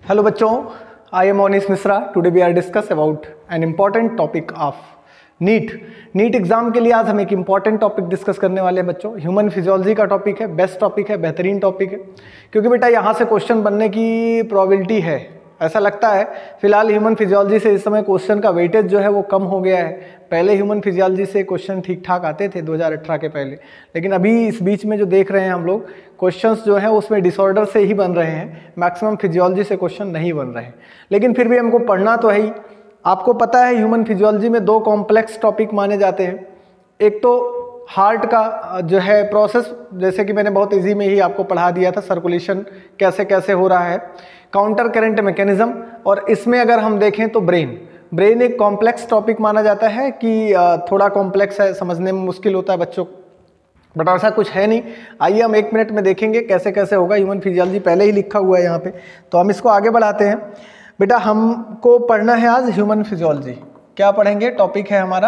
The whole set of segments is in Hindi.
Hello बच्चों, I am Monis Misra. Today we are discuss about an important topic of NEET exam के लिए आज हम एक इंपॉर्टेंट टॉपिक डिस्कस करने वाले हैं बच्चों। ह्यूमन फिजियोलॉजी का टॉपिक है, बेस्ट टॉपिक है, बेहतरीन टॉपिक है, क्योंकि बेटा यहाँ से क्वेश्चन बनने की प्रोबेबिलिटी है, ऐसा लगता है। फिलहाल ह्यूमन फिजियोलॉजी से इस समय क्वेश्चन का वेटेज जो है वो कम हो गया है। पहले ह्यूमन फिजियोलॉजी से क्वेश्चन ठीक ठाक आते थे 2018 के पहले, लेकिन अभी इस बीच में जो देख रहे हैं हम लोग क्वेश्चंस जो हैं उसमें डिसऑर्डर से ही बन रहे हैं, मैक्सिमम फिजियोलॉजी से क्वेश्चन नहीं बन रहे हैं। लेकिन फिर भी हमको पढ़ना तो है ही। आपको पता है ह्यूमन फिजियोलॉजी में दो कॉम्प्लेक्स टॉपिक माने जाते हैं। एक तो हार्ट का जो है प्रोसेस, जैसे कि मैंने बहुत इजी में ही आपको पढ़ा दिया था, सर्कुलेशन कैसे कैसे हो रहा है, काउंटर करंट मैकेनिज्म, और इसमें अगर हम देखें तो ब्रेन एक कॉम्प्लेक्स टॉपिक माना जाता है कि थोड़ा कॉम्प्लेक्स है, समझने में मुश्किल होता है बच्चों, बट ऐसा कुछ है नहीं। आइए हम एक मिनट में देखेंगे कैसे कैसे होगा। ह्यूमन फिजियोलॉजी पहले ही लिखा हुआ है यहाँ पे, तो हम इसको आगे बढ़ाते हैं। बेटा हमको पढ़ना है आज ह्यूमन फिजियोलॉजी। क्या पढ़ेंगे? टॉपिक है हमारा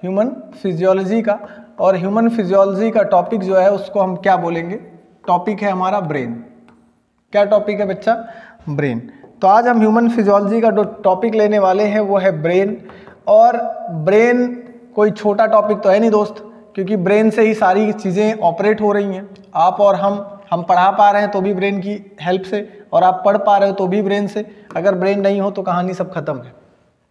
ह्यूमन फिजियोलॉजी का, और ह्यूमन फिजियोलॉजी का टॉपिक जो है उसको हम क्या बोलेंगे? टॉपिक है हमारा ब्रेन। क्या टॉपिक है बच्चा? ब्रेन। तो आज हम ह्यूमन फिजियोलॉजी का जो टॉपिक लेने वाले हैं वो है ब्रेन। और ब्रेन कोई छोटा टॉपिक तो है नहीं दोस्त, क्योंकि ब्रेन से ही सारी चीज़ें ऑपरेट हो रही हैं। आप और हम पढ़ा पा रहे हैं तो भी ब्रेन की हेल्प से, और आप पढ़ पा रहे हो तो भी ब्रेन से। अगर ब्रेन नहीं हो तो कहानी सब खत्म है,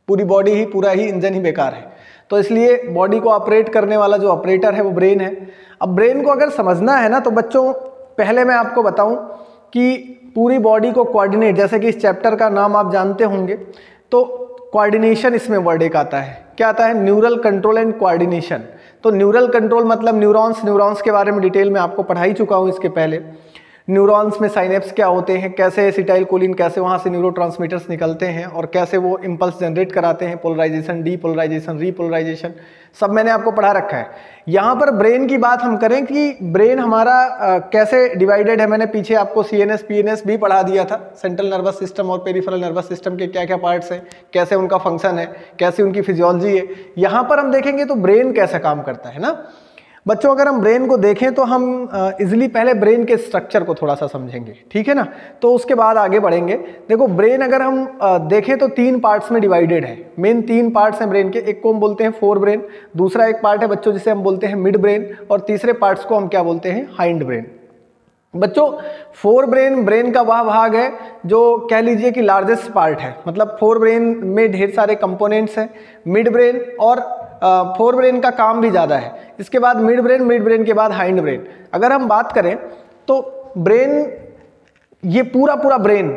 पूरी बॉडी ही, पूरा ही इंजन ही बेकार है। तो इसलिए बॉडी को ऑपरेट करने वाला जो ऑपरेटर है वो ब्रेन है। अब ब्रेन को अगर समझना है ना, तो बच्चों पहले मैं आपको बताऊं कि पूरी बॉडी को कोऑर्डिनेट, जैसे कि इस चैप्टर का नाम आप जानते होंगे, तो कोऑर्डिनेशन इसमें वर्ड एक आता है। क्या आता है? Neural control and coordination. तो न्यूरल कंट्रोल मतलब न्यूरॉन्स के बारे में डिटेल में आपको पढ़ा ही चुका हूँ इसके पहले। न्यूरॉन्स में साइनेप्स क्या होते हैं, कैसे एसिटाइलकोलिन, कैसे वहाँ से न्यूरोट्रांसमीटर्स निकलते हैं और कैसे वो इम्पल्स जनरेट कराते हैं, पोलराइजेशन, डीपोलराइजेशन, रीपोलराइजेशन, सब मैंने आपको पढ़ा रखा है। यहाँ पर ब्रेन की बात हम करें कि ब्रेन हमारा कैसे डिवाइडेड है। मैंने पीछे आपको CNS PNS भी पढ़ा दिया था, सेंट्रल नर्वस सिस्टम और पेरिफेरल नर्वस सिस्टम के क्या क्या पार्ट्स हैं, कैसे उनका फंक्शन है, कैसे उनकी फिजियोलॉजी है। यहाँ पर हम देखेंगे तो ब्रेन कैसे काम करता है ना बच्चों। अगर हम ब्रेन को देखें तो हम इजिली पहले ब्रेन के स्ट्रक्चर को थोड़ा सा समझेंगे, ठीक है ना, तो उसके बाद आगे बढ़ेंगे। देखो ब्रेन अगर हम देखें तो 3 पार्ट्स में डिवाइडेड है। मेन 3 पार्ट्स हैं ब्रेन के। एक को हम बोलते हैं फोर ब्रेन, दूसरा एक पार्ट है बच्चों जिसे हम बोलते हैं मिड ब्रेन, और तीसरे पार्ट्स को हम क्या बोलते हैं? Hind brain. बच्चों फोर ब्रेन का वह भाग है जो कह लीजिए कि लार्जेस्ट पार्ट है, मतलब फोर ब्रेन में ढेर सारे कंपोनेंट्स हैं। मिड ब्रेन और फोर ब्रेन का काम भी ज़्यादा है। इसके बाद मिड ब्रेन के बाद हाइंड ब्रेन। अगर हम बात करें तो ब्रेन, ये पूरा ब्रेन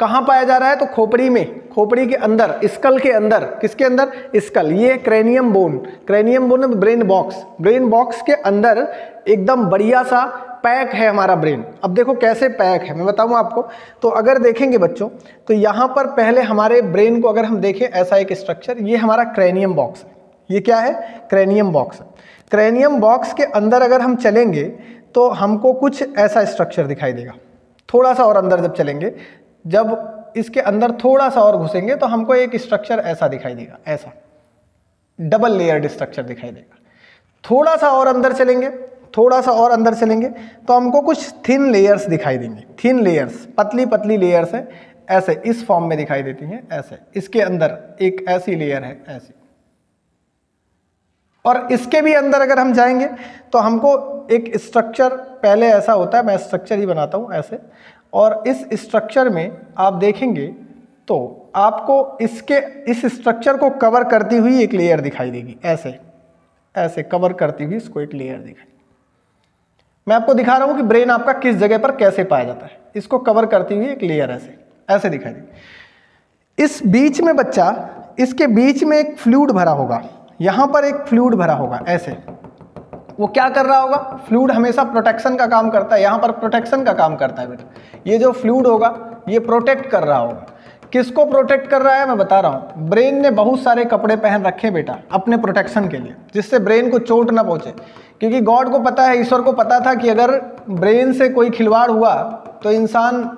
कहाँ पाया जा रहा है? तो खोपड़ी में, खोपड़ी के अंदर, स्कल के अंदर। किसके अंदर? स्कल। ये क्रेनियम बोन में ब्रेन बॉक्स के अंदर एकदम बढ़िया सा पैक है हमारा ब्रेन। अब देखो कैसे पैक है, मैं बताऊं आपको। तो अगर देखेंगे बच्चों तो यहाँ पर पहले हमारे ब्रेन को अगर हम देखें, ऐसा एक स्ट्रक्चर, ये हमारा क्रेनियम बॉक्स है। ये क्या है? Cranium box. क्रेनियम बॉक्स के अंदर अगर हम चलेंगे तो हमको कुछ ऐसा स्ट्रक्चर दिखाई देगा। थोड़ा सा और अंदर जब चलेंगे, जब इसके अंदर थोड़ा सा और घुसेंगे तो हमको एक स्ट्रक्चर ऐसा दिखाई देगा, ऐसा डबल लेयर्ड स्ट्रक्चर दिखाई देगा। थोड़ा सा और अंदर चलेंगे तो हमको कुछ थिन लेयर्स दिखाई देंगे। थिन लेयर्स, पतली लेयर्स है, ऐसे इस फॉर्म में दिखाई देती हैं, ऐसे। इसके अंदर एक ऐसी लेयर है, ऐसी। और इसके भी अंदर अगर हम जाएंगे तो हमको एक स्ट्रक्चर पहले ऐसा होता है, मैं स्ट्रक्चर ही बनाता हूं ऐसे, और इस स्ट्रक्चर में आप देखेंगे तो आपको इस स्ट्रक्चर को कवर करती हुई एक लेयर दिखाई देगी, ऐसे कवर करती हुई इसको एक लेयर दिखाई। मैं आपको दिखा रहा हूं कि ब्रेन आपका किस जगह पर कैसे पाया जाता है। इसको कवर करती हुई एक लेयर ऐसे दिखाई देगी। इस बीच में बच्चा, इसके बीच में एक फ्लूइड भरा होगा, यहां पर एक फ्लूइड भरा होगा, ऐसे। वो क्या कर रहा होगा? फ्लूइड हमेशा प्रोटेक्शन का काम करता है, यहां पर प्रोटेक्शन का काम करता है बेटा। ये जो फ्लूइड होगा ये प्रोटेक्ट कर रहा होगा। किसको प्रोटेक्ट कर रहा है? मैं बता रहा हूं। ब्रेन ने बहुत सारे कपड़े पहन रखे बेटा अपने प्रोटेक्शन के लिए, जिससे ब्रेन को चोट ना पहुंचे, क्योंकि गॉड को पता है, ईश्वर को पता था कि अगर ब्रेन से कोई खिलवाड़ हुआ तो इंसान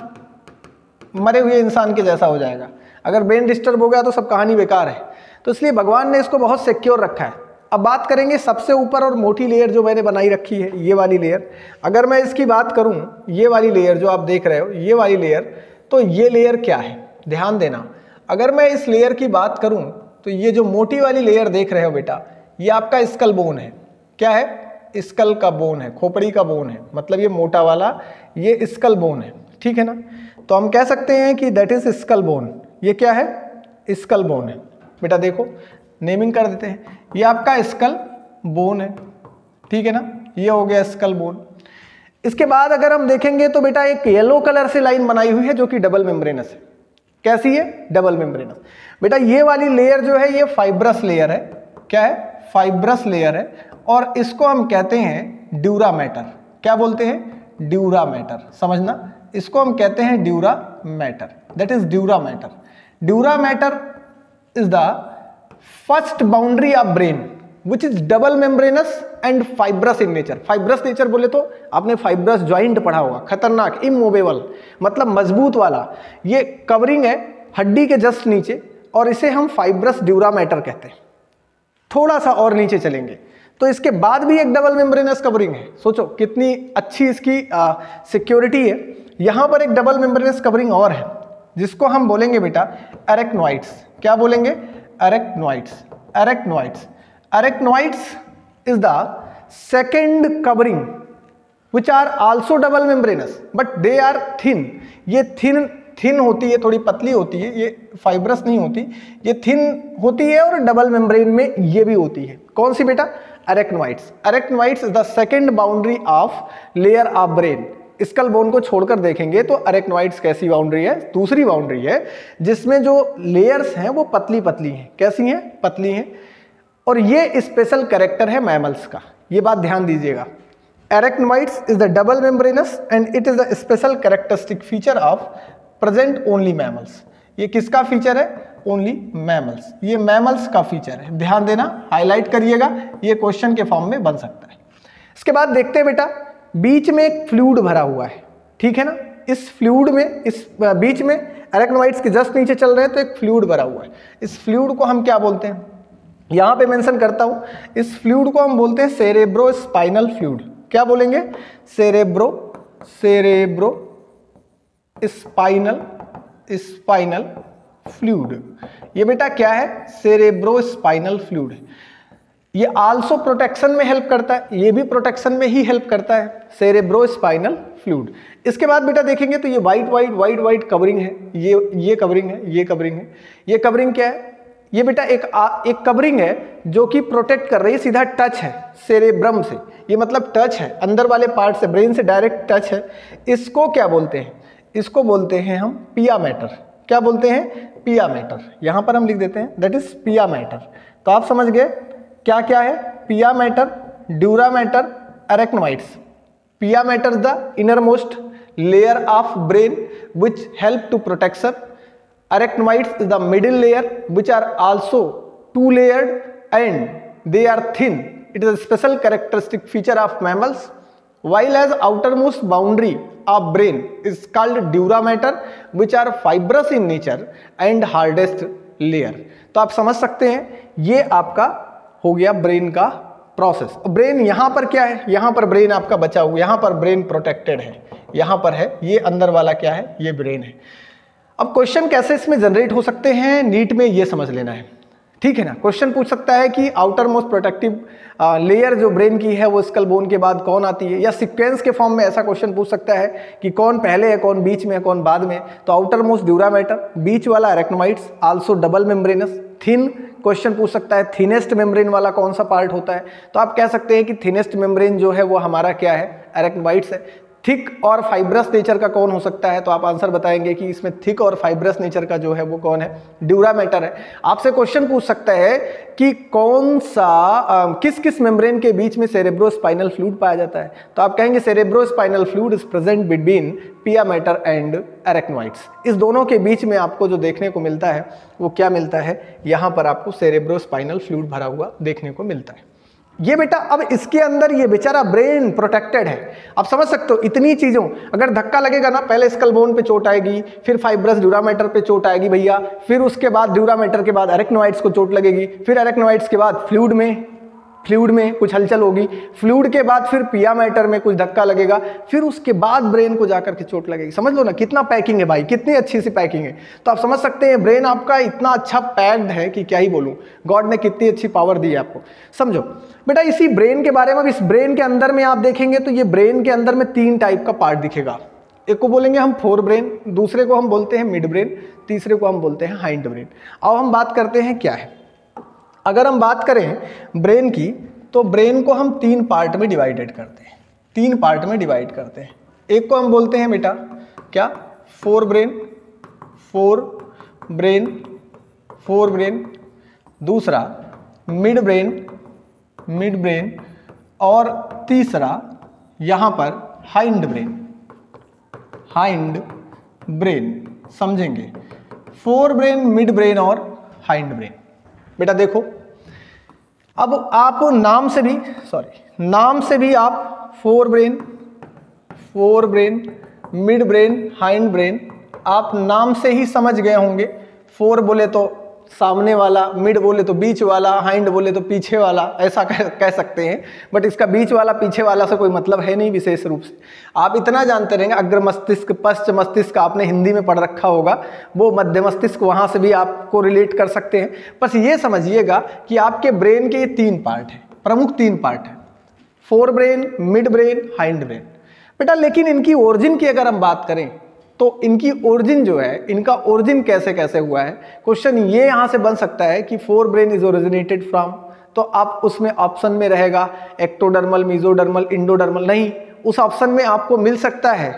मरे हुए इंसान के जैसा हो जाएगा। अगर ब्रेन डिस्टर्ब हो गया तो सब कहानी बेकार है। तो इसलिए भगवान ने इसको बहुत सिक्योर रखा है। अब बात करेंगे सबसे ऊपर और मोटी लेयर जो मैंने बनाई रखी है, ये वाली लेयर। अगर मैं इसकी बात करूं, ये वाली लेयर जो आप देख रहे हो, ये वाली लेयर, तो ये लेयर क्या है? ध्यान देना, अगर मैं इस लेयर की बात करूं तो ये जो मोटी वाली लेयर देख रहे हो बेटा, ये आपका स्कल बोन है। क्या है? स्कल का बोन है, खोपड़ी का बोन है, मतलब ये मोटा वाला ये स्कल बोन है, ठीक है ना। तो हम कह सकते हैं कि दैट इज स्कल बोन। ये क्या है? स्कल बोन है। बेटा देखो नेमिंग कर देते हैं, ये आपका स्कल बोन है, ठीक है ना, ये हो गया स्कल बोन। इसके बाद अगर हम देखेंगे तो बेटा एक येलो कलर से लाइन बनाई हुई है जो कि डबल मेम्ब्रेनस है। कैसी है? Double membranous. बेटा ये वाली लेयर जो है ये फाइब्रस लेयर है। क्या है? फाइब्रस लेयर है, और इसको हम कहते हैं ड्यूरा मैटर। क्या बोलते हैं? Dura mater. समझना, इसको हम कहते हैं dura mater, that is dura mater. Dura mater is the first boundary of brain which is double membranous and fibrous in nature. Fibrous nature बोले तो आपने फाइब्रस ज्वाइंट पढ़ा होगा, खतरनाक, इमूवेबल, मतलब मजबूत वाला। ये कवरिंग है हड्डी के जस्ट नीचे, और इसे हम फाइब्रस ड्यूरा मैटर कहते हैं। थोड़ा सा और नीचे चलेंगे तो इसके बाद भी एक डबल मेम्ब्रेनस कवरिंग है। सोचो कितनी अच्छी इसकी सिक्योरिटी है। यहां पर एक डबल मेम्ब्रेनस कवरिंग और है जिसको हम बोलेंगे बेटा अरेक्नोइड्स। क्या बोलेंगे? अरेक्नोइड्स। अरेक्नोइड्स। अरेक्नोइड्स is the second covering which are also double membranous but they are thin। ये थिन होती है, थोड़ी पतली होती है, ये फाइब्रस नहीं होती, ये थिन होती है और डबल मेम्ब्रेन में ये भी होती है। कौन सी बेटा? Arachnoids. Arachnoids is the second boundary of layer of brain. Skull bone को छोड़कर देखेंगे तो अरेक्नोइड्स कैसी बाउंड्री है? दूसरी बाउंड्री है जिसमें जो लेयर्स हैं वो पतली पतली हैं। कैसी हैं? पतली हैं। और ये स्पेशल कैरेक्टर है मैमल्स का, ये बात ध्यान दीजिएगा। Arachnoids is the double membranous and it is the special characteristic feature of present only mammals. ये किसका फीचर है? Only mammals. ये मैमल्स का फीचर है, ध्यान देना, हाईलाइट करिएगा, ये क्वेश्चन के फॉर्म में बन सकता है। इसके बाद देखते हैं बेटा, बीच में एक फ्लूइड भरा हुआ है, ठीक है ना। इस फ्लूइड में, इस बीच में अरेक्नोइड्स के जस्ट नीचे चल रहे हैं तो एक फ्लूइड भरा हुआ है। इस फ्लूइड को हम क्या बोलते हैं? यहां पे मेंशन करता हूं, इस फ्लूइड को हम बोलते हैं सेरेब्रो स्पाइनल फ्लूइड। क्या बोलेंगे? Cerebro spinal fluid. ये बेटा क्या है? Cerebro spinal fluid. ये आल्सो प्रोटेक्शन में हेल्प करता है, ये भी प्रोटेक्शन में ही हेल्प करता है, सेरेब्रो स्पाइनल फ्लूइड। इसके बाद बेटा देखेंगे तो ये वाइट कवरिंग है, ये कवरिंग है, ये कवरिंग है। ये कवरिंग क्या है? ये बेटा एक कवरिंग है जो कि प्रोटेक्ट कर रही है, सीधा टच है सेरेब्रम से, ये मतलब टच है, अंदर वाले पार्ट से, ब्रेन से डायरेक्ट टच है। इसको क्या बोलते हैं? इसको बोलते हैं हम पिया मैटर। क्या बोलते हैं? पिया मैटर। यहां पर हम लिख देते हैं दैट इज पिया मैटर। तो आप समझ गए क्या क्या है? पिया matter, dura mater, arachnoids. Pia mater the innermost layer of brain which help to protection. Arachnoids is the middle layer which are also two layered and they are thin. It is a special characteristic feature of mammals. While as outermost boundary of brain is called dura mater which are fibrous in nature and hardest layer. तो आप समझ सकते हैं ये आपका हो गया ब्रेन का प्रोसेस। ब्रेन यहाँ पर क्या है? यहाँ पर ब्रेन आपका बचा हुआ, यहाँ पर ब्रेन प्रोटेक्टेड है, यहाँ पर है, ये अंदर वाला क्या है? ये ब्रेन है। अब क्वेश्चन कैसे इसमें जनरेट हो सकते हैं नीट में, ये समझ लेना है, ठीक है ना। क्वेश्चन पूछ सकता है कि आउटर मोस्ट प्रोटेक्टिव लेयर जो ब्रेन की है वो स्कल बोन के बाद कौन आती है, या सीक्वेंस के फॉर्म में ऐसा क्वेश्चन पूछ सकता है कि कौन पहले है, कौन बीच में है, कौन बाद में। तो आउटर मोस्ट ड्यूरा मैटर, बीच वाला arachnoids, also double membranous. Thin question पूछ सकता है थिनेस्ट मेम्ब्रेन वाला कौन सा पार्ट होता है, तो आप कह सकते हैं कि थिनेस्ट मेम्ब्रेन जो है वो हमारा क्या है? अरेक्नोइड्स है। थिक और फाइब्रस नेचर का कौन हो सकता है, तो आप आंसर बताएंगे कि इसमें थिक और फाइब्रस नेचर का जो है वो कौन है? ड्यूरा मैटर है। आपसे क्वेश्चन पूछ सकता है कि कौन सा किस किस मेम्ब्रेन के बीच में सेरेब्रो स्पाइनल फ्लूइड पाया जाता है, तो आप कहेंगे cerebro spinal fluid is present between पिया मैटर एंड अरेक्नोइड्स। इस दोनों के बीच में आपको जो देखने को मिलता है वो क्या मिलता है? यहाँ पर आपको सेरेब्रो स्पाइनल फ्लूइड भरा हुआ देखने को मिलता है। ये बेटा अब इसके अंदर ये बेचारा ब्रेन प्रोटेक्टेड है। आप समझ सकते हो इतनी चीजों, अगर धक्का लगेगा ना, पहले स्कल बोन पे चोट आएगी, फिर फाइब्रस ड्यूरा मैटर पे चोट आएगी भैया, फिर उसके बाद ड्यूरा मैटर के बाद अरेक्नोइड्स को चोट लगेगी, फिर अरेक्नोइड्स के बाद फ्लूइड में फ्लूइड में कुछ हलचल होगी, फ्लूइड के बाद फिर पिया मैटर में कुछ धक्का लगेगा, फिर उसके बाद ब्रेन को जाकर के चोट लगेगी। समझ लो ना कितना पैकिंग है भाई, कितनी अच्छी सी पैकिंग है। तो आप समझ सकते हैं ब्रेन आपका इतना अच्छा पैक्ड है कि क्या ही बोलूं, गॉड ने कितनी अच्छी पावर दी है आपको। समझो बेटा, इसी ब्रेन के बारे में, इस ब्रेन के अंदर में आप देखेंगे तो ये ब्रेन के अंदर में 3 टाइप का पार्ट दिखेगा। एक को बोलेंगे हम फोर ब्रेन, दूसरे को हम बोलते हैं मिड ब्रेन, तीसरे को हम बोलते हैं हाइंड ब्रेन। अब हम बात करते हैं क्या है। अगर हम बात करें ब्रेन की, तो ब्रेन को हम 3 पार्ट में डिवाइडेड करते हैं, 3 पार्ट में डिवाइड करते हैं। एक को हम बोलते हैं बेटा क्या, fore brain, forebrain, fore brain. दूसरा मिड ब्रेन, मिड ब्रेन। और तीसरा यहां पर हाइंड ब्रेन, हाइंड ब्रेन। समझेंगे, फोर ब्रेन, मिड ब्रेन और हाइंड ब्रेन। बेटा देखो, अब आप नाम से भी आप fore brain, fore brain, mid brain, hind brain आप नाम से ही समझ गए होंगे। फोर बोले तो सामने वाला, मिड बोले तो बीच वाला, हाइंड बोले तो पीछे वाला, ऐसा कह सकते हैं। बट इसका बीच वाला पीछे वाला से कोई मतलब है नहीं विशेष रूप से। आप इतना जानते रहेंगे, अग्र मस्तिष्क, पश्च मस्तिष्क आपने हिंदी में पढ़ रखा होगा, वो मध्य मस्तिष्क, वहां से भी आपको रिलेट कर सकते हैं। बस ये समझिएगा कि आपके ब्रेन के ये 3 पार्ट हैं, प्रमुख 3 पार्ट हैं, fore brain, mid brain, hind brain. बेटा लेकिन इनकी ओरिजिन की अगर हम बात करें तो इनकी ओरिजिन जो है, इनका ओरिजिन कैसे कैसे हुआ है, क्वेश्चन ये यहां से बन सकता है कि forebrain is originated from, तो आप उसमें ऑप्शन में रहेगा एक्टोडर्मल, मेसोडर्मल, इंडोडर्मल। नहीं, उस ऑप्शन में आपको मिल सकता है,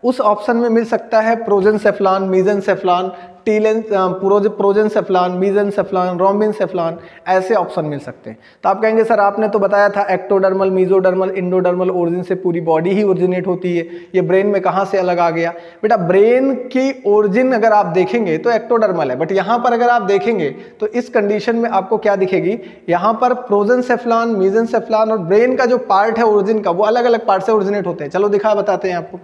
उस ऑप्शन में मिल सकता है प्रोजेंसेफ्लॉन, मीजेंसेफ्लॉन, प्रोजेंसेफ्लॉन, मीजेंसेफ्लॉन, रोम्बिनसेफ्लॉन, ऐसे ऑप्शन मिल सकते हैं। तो आप कहेंगे सर आपने तो बताया था एक्टोडर्मल, मेसोडर्मल, इंडोडर्मल ओरिजिन से पूरी बॉडी ही ओरिजिनेट होती है, ये ब्रेन में कहाँ से अलग आ गया? बेटा ब्रेन की ओरिजिन अगर आप देखेंगे तो एक्टोडर्मल है, बट यहाँ पर अगर आप देखेंगे तो इस कंडीशन में आपको क्या दिखेगी, यहाँ पर प्रोजेंसेफ्लॉन, मीजेंसेफ्लॉन और ब्रेन का जो पार्ट है ओरिजिन का, वो अलग अलग पार्ट से ओरिजिनेट होते हैं। चलो दिखा बताते हैं आपको।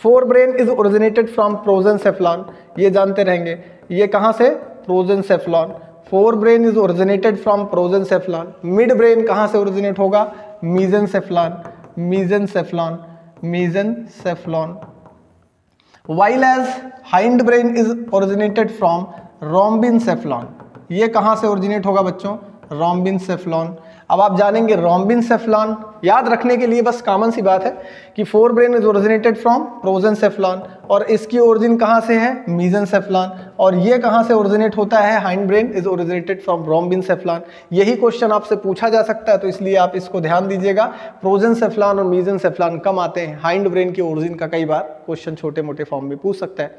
Forebrain is originated from prosencephalon, ये जानते रहेंगे, ये कहाँ से? Prosencephalon. Forebrain is originated from prosencephalon. Midbrain कहाँ से ओरिजिनेट होगा? मीजेंसेफ्लॉन, मीजेंसेफ्लॉन, मीजेंसेफ्लॉन। while as hind brain is originated from रोम्बिनसेफ्लॉन, ये कहाँ से ओरिजिनेट होगा बच्चों? रोम्बिनसेफ्लॉन। अब आप जानेंगे रोम्बिनसेफ्लॉन, याद रखने के लिए बस कॉमन सी बात है कि forebrain is originated from prosencephalon और इसकी ओरिजिन कहाँ से है? मीजेंसेफ्लॉन। और ये कहाँ से ओरिजिनेट होता है? Hindbrain is originated from rhombencephalon. यही क्वेश्चन आपसे पूछा जा सकता है, तो इसलिए आप इसको ध्यान दीजिएगा। प्रोजेंसेफ्लॉन और मीजेंसेफ्लॉन कम आते हैं, हाइंड ब्रेन की ओरिजिन का कई बार क्वेश्चन छोटे मोटे फॉर्म में पूछ सकता है।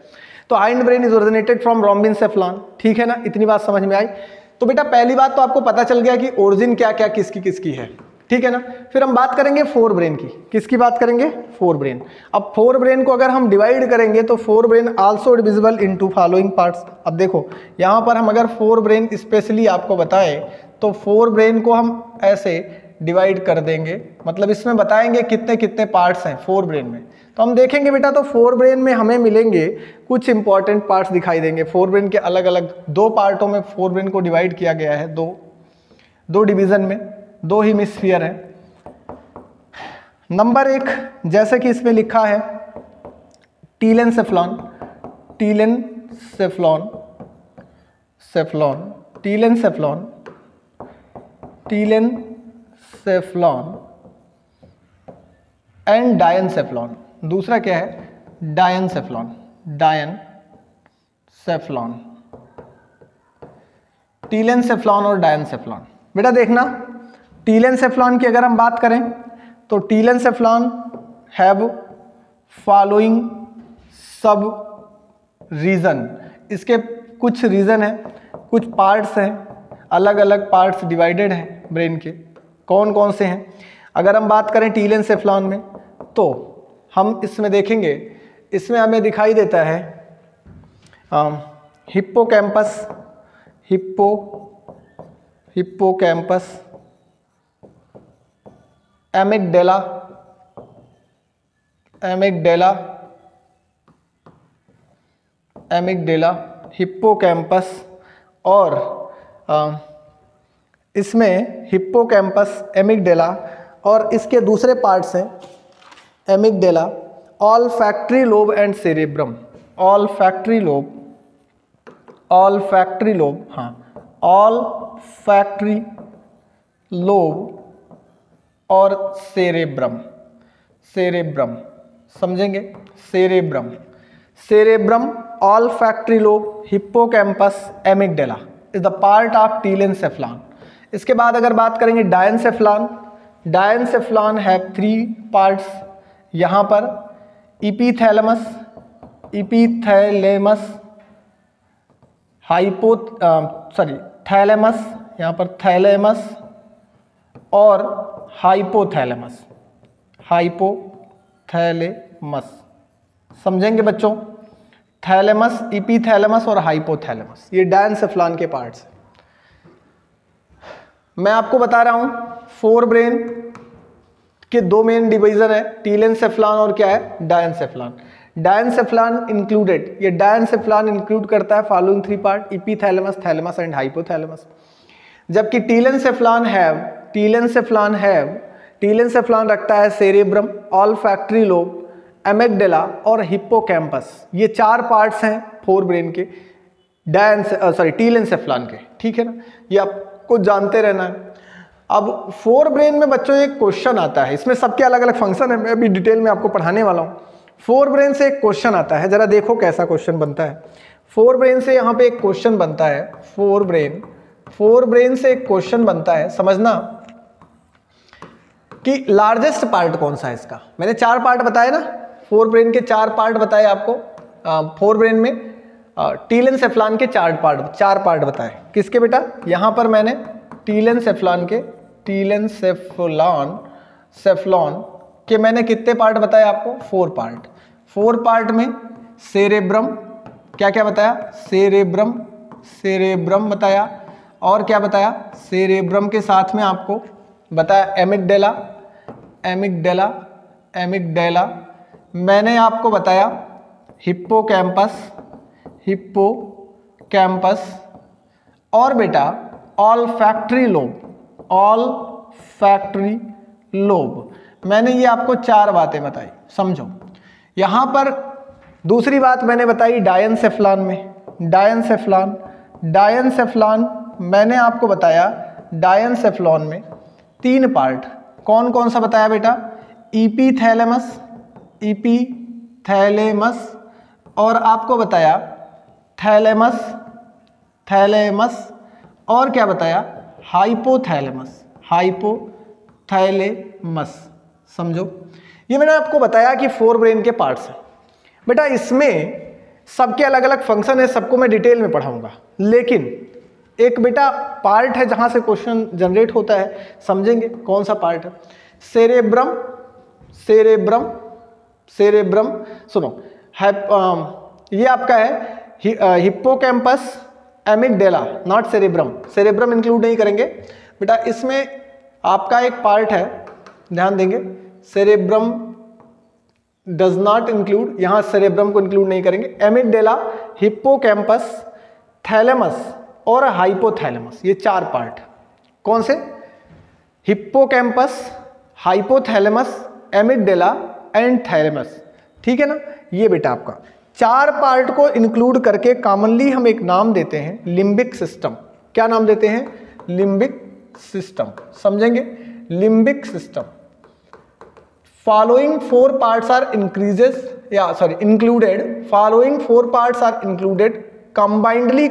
तो hindbrain is originated from rhombencephalon, ठीक है ना? इतनी बात समझ में आई। तो बेटा पहली बात तो आपको पता चल गया कि ओरिजिन क्या क्या किसकी किसकी है, ठीक है ना? फिर हम बात करेंगे फोर ब्रेन की। किसकी बात करेंगे? Fore brain. अब फोर ब्रेन को अगर हम डिवाइड करेंगे तो fore brain also divisible into following parts. अब देखो यहाँ पर हम अगर फोर ब्रेन स्पेशली आपको बताएं तो फोर ब्रेन को हम ऐसे डिवाइड कर देंगे, मतलब इसमें बताएंगे कितने कितने पार्ट्स हैं फोर ब्रेन में। तो हम देखेंगे बेटा, तो फोर ब्रेन में हमें मिलेंगे कुछ इंपॉर्टेंट पार्ट्स दिखाई देंगे। फोर ब्रेन के अलग अलग 2 पार्टों में फोर ब्रेन को डिवाइड किया गया है, दो डिवीजन में, 2 हेमिस्फीयर है। नंबर 1, जैसे कि इसमें लिखा है टीलेंसेफ्लॉन, टीलेंसेफ्लॉन, सेफ्लॉन, टीलेंसेफ्लॉन, टीलेंसेफ्लॉन एंड डायनसेफ्लॉन। दूसरा क्या है? डायनसेफ्लॉन, डायनसेफ्लॉन, टीलेंसेफ्लॉन और डायनसेफ्लॉन। बेटा देखना, टीलेंसेफ्लॉन की अगर हम बात करें तो टीलेंसेफ्लॉन हैव फॉलोइंग सब रीजन। इसके कुछ रीजन है, कुछ पार्ट्स हैं, अलग अलग पार्ट्स डिवाइडेड हैं ब्रेन के। कौन कौन से हैं? अगर हम बात करें टीलेंसेफ्लॉन में तो हम इसमें देखेंगे, इसमें हमें दिखाई देता है hippocampus, hippocampus, amygdala, amygdala, amygdala, hippocampus और इसमें हिप्पोकैम्पस, एमिगडेला और इसके दूसरे पार्ट्स हैं amygdala, olfactory lobe and cerebrum. Olfactory lobe, olfactory lobe, हाँ, ऑल्फैक्टरी लोब और सेरेब्रम, सेरेब्रम समझेंगे, cerebrum, cerebrum, olfactory lobe, hippocampus, amygdala is the part of telencephalon. इसके बाद अगर बात करेंगे डायंसेफ्लॉन, डायंसेफ्लॉन हैव 3 पार्ट्स। यहाँ पर इपीथैलेमस, इपीथैलेमस, थैलेमस, यहाँ पर थैलेमस और हाइपोथैलेमस, हाइपोथैलेमस समझेंगे बच्चों, थैलेमस, इपीथैलेमस और हाइपोथैलेमस, ये डायंसेफ्लॉन के पार्ट्स हैं। मैं आपको बता रहा हूं फोर ब्रेन के 2 मेन डिवीजन है, टीलेंसेफ्लॉन और क्या है, डायंसेफ्लॉन। डायंसेफ्लॉन इंक्लूडेड, ये डायंसेफ्लॉन इंक्लूड करता है following 3 part, epithalamus, thalamus and hypothalamus. जबकि टीलेंसेफ्लॉन रखता है सेरेब्रम, ऑल्फैक्टरी लोब, एमिगडेला और हिप्पोकैम्पस। ये 4 पार्ट्स हैं फोर ब्रेन के टीलेंसेफ्लॉन के, ठीक है ना, ये आपको जानते रहना है। अब फोर ब्रेन में बच्चों एक क्वेश्चन आता है, इसमें सबके अलग अलग फंक्शन है, मैं अभी डिटेल में आपको पढ़ाने वाला हूँ। फोर ब्रेन से एक क्वेश्चन आता है, जरा देखो कैसा क्वेश्चन बनता है। फोर ब्रेन से यहाँ पे एक क्वेश्चन बनता है, फोर ब्रेन से एक क्वेश्चन बनता है, समझना कि लार्जेस्ट पार्ट कौन सा है इसका। मैंने 4 पार्ट बताए ना, फोर ब्रेन के 4 पार्ट बताए आपको। फोर ब्रेन में टीलेंसेफ्लॉन के 4 पार्ट बताए। किसके बेटा, यहाँ पर मैंने टीलेंसेफ्लॉन के मैंने कितने पार्ट बताए आपको, 4 पार्ट। 4 पार्ट में सेरेब्रम, क्या क्या बताया, सेरेब्रम बताया, और क्या बताया, सेरेब्रम के साथ में आपको बताया एमिगडेला, मैंने आपको बताया हिप्पोकैम्पस और बेटा ऑल्फैक्टरी लोब। मैंने ये आपको 4 बातें बताई, समझो। यहाँ पर दूसरी बात मैंने बताई डायंसेफ्लॉन में, डायंसेफ्लॉन मैंने आपको बताया डायंसेफ्लॉन में 3 पार्ट, कौन कौन सा बताया बेटा, इपीथैलेमस और आपको बताया थैलेमस और क्या बताया, हाइपोथैलेमस समझो। ये मैंने आपको बताया कि फोर ब्रेन के पार्ट्स हैं बेटा, इसमें सबके अलग अलग फंक्शन है, सबको मैं डिटेल में पढ़ाऊंगा। लेकिन एक बेटा पार्ट है जहां से क्वेश्चन जनरेट होता है, समझेंगे कौन सा पार्ट है, सेरेब्रम सुनो, ये आपका है हिप्पोकैम्पस, एमिगडेला, नॉट सेरेब्रम इंक्लूड नहीं करेंगे बेटा। इसमें आपका एक पार्ट है, ध्यान देंगे, सेरेब्रम डज नॉट इंक्लूड, यहां सेरेब्रम को इंक्लूड नहीं करेंगे। एमिगडेला, हिप्पोकैम्पस, थैलेमस और हाइपोथैलेमस, ये 4 पार्ट, कौन से, हिप्पोकैम्पस, हाइपोथैलेमस, एमिगडेला एंड थैलेमस, ठीक है ना। ये बेटा आपका 4 पार्ट को इंक्लूड करके कॉमनली हम एक नाम देते हैं लिम्बिक सिस्टम। क्या नाम देते हैं, लिम्बिक सिस्टम, समझेंगे, limbic system. Following 4 parts are included, following 4 parts are included combinedly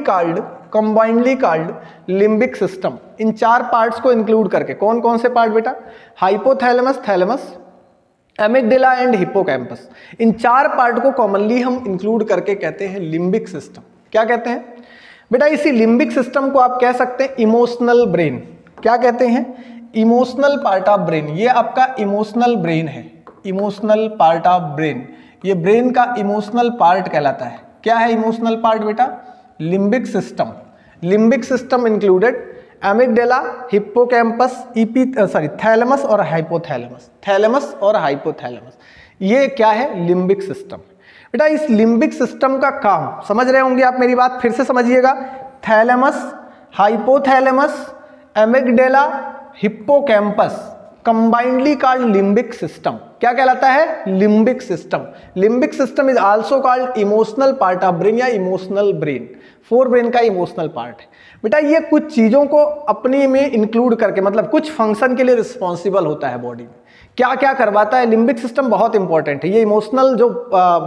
called limbic system. इन 4 पार्ट्स को इंक्लूड करके, कौन कौन से पार्ट बेटा, hypothalamus, thalamus, amygdala and hippocampus, इन 4 पार्ट को कॉमनली हम इंक्लूड करके कहते हैं लिम्बिक सिस्टम। क्या कहते हैं बेटा, इसी लिम्बिक सिस्टम को आप कह सकते हैं इमोशनल ब्रेन। क्या कहते हैं, इमोशनल पार्ट ऑफ ब्रेन। ये आपका इमोशनल ब्रेन है, इमोशनल पार्ट ऑफ ब्रेन, ये ब्रेन का इमोशनल पार्ट कहलाता है। क्या है इमोशनल पार्ट बेटा, limbic system. Limbic system included amygdala, hippocampus, thalamus और हाइपोथैलेमस, ये क्या है, लिम्बिक सिस्टम। बेटा इस लिम्बिक सिस्टम का काम समझ रहे होंगे आप, मेरी बात फिर से समझिएगा। Thalamus, hypothalamus, amygdala, hippocampus, combinedly called limbic system. क्या कहलाता है? Limbic system. Limbic system is also called emotional part of brain या इमोशनल ब्रेन। फोर ब्रेन का इमोशनल पार्ट है बेटा। ये कुछ चीजों को अपने में इंक्लूड करके, मतलब कुछ फंक्शन के लिए रिस्पॉन्सिबल होता है बॉडी में। क्या क्या करवाता है? लिम्बिक सिस्टम बहुत इंपॉर्टेंट है। ये इमोशनल जो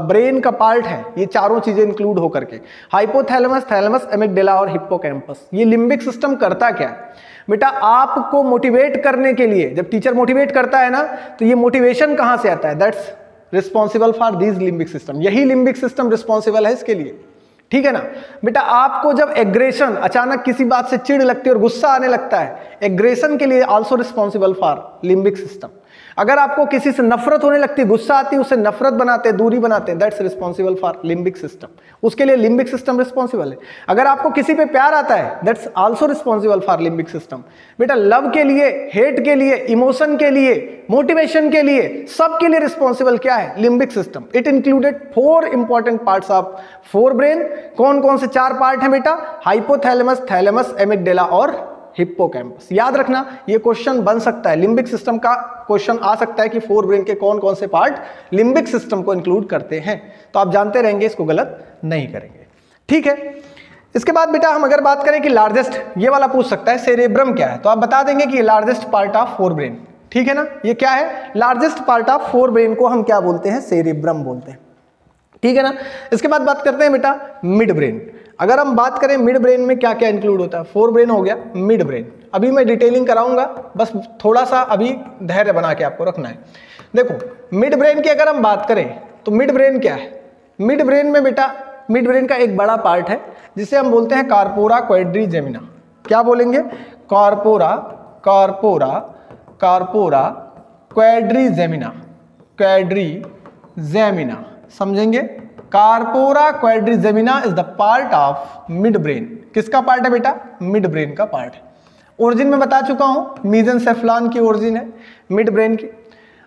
ब्रेन का पार्ट है, ये चारों चीजें इंक्लूड होकर के, हाइपोथैलेमस, थैलेमस, एमिगडेला और हिप्पोकैम्पस। ये लिम्बिक सिस्टम करता क्या है बेटा? आपको मोटिवेट करने के लिए, जब टीचर मोटिवेट करता है ना, तो ये मोटिवेशन कहां से आता है? That's responsible for this limbic system. यही लिम्बिक सिस्टम रिस्पॉन्सिबल है इसके लिए, ठीक है ना बेटा। आपको जब एग्रेशन, अचानक किसी बात से चिढ़ लगती है और गुस्सा आने लगता है, एग्रेशन के लिए also responsible for limbic system. अगर आपको किसी से नफरत होने लगती है, गुस्सा आती है, उससे नफरत बनाते हैं, दूरी बनाते हैं, that's responsible for limbic system. उसके लिए लिम्बिक सिस्टम रिस्पॉन्सिबल है। अगर आपको किसी पे प्यार आता है, that's also responsible for limbic system. बेटा लव के लिए, हेट के लिए, इमोशन के लिए, मोटिवेशन के लिए, सब के लिए रिस्पॉन्सिबल क्या है? Limbic system. It included 4 important parts of fore brain. कौन कौन से 4 पार्ट हैं बेटा? हाइपोथैलेमस, थैलेमस, एमिगडेला और हिप्पोकैम्पस। याद रखना, ये क्वेश्चन बन सकता है, लिम्बिक सिस्टम का क्वेश्चन आ सकता है कि फोर ब्रेन के कौन कौन से पार्ट लिम्बिक सिस्टम को इंक्लूड करते हैं। तो आप जानते रहेंगे, इसको गलत नहीं करेंगे, ठीक है। इसके बाद बेटा हम अगर बात करें कि लार्जेस्ट, ये वाला पूछ सकता है सेरेब्रम क्या है, तो आप बता देंगे कि ये largest part of fore brain, ठीक है ना। ये क्या है? Largest part of fore brain को हम क्या बोलते हैं? सेरेब्रम बोलते हैं, ठीक है ना। इसके बाद बात करते हैं बेटा मिड ब्रेन। अगर हम बात करें मिड ब्रेन में क्या क्या इंक्लूड होता है, फोर ब्रेन हो गया, मिड ब्रेन अभी मैं डिटेलिंग कराऊंगा, बस थोड़ा सा अभी धैर्य बना के आपको रखना है। देखो मिड ब्रेन की अगर हम बात करें तो मिड ब्रेन क्या है? मिड ब्रेन में बेटा, मिड ब्रेन का एक बड़ा पार्ट है जिसे हम बोलते हैं कार्पोरा क्वाड्रिजेमिना। क्या बोलेंगे? Corpora, corpora, corpora quadrigemina, quadrigemina, समझेंगे। Corpora quadrigemina is the part of midbrain. किसका पार्ट है बेटा? मिड ब्रेन का पार्ट है। ओरिजिन में बता चुका हूं, मीजेंसेफ्लॉन की ओरिजिन है मिड ब्रेन की।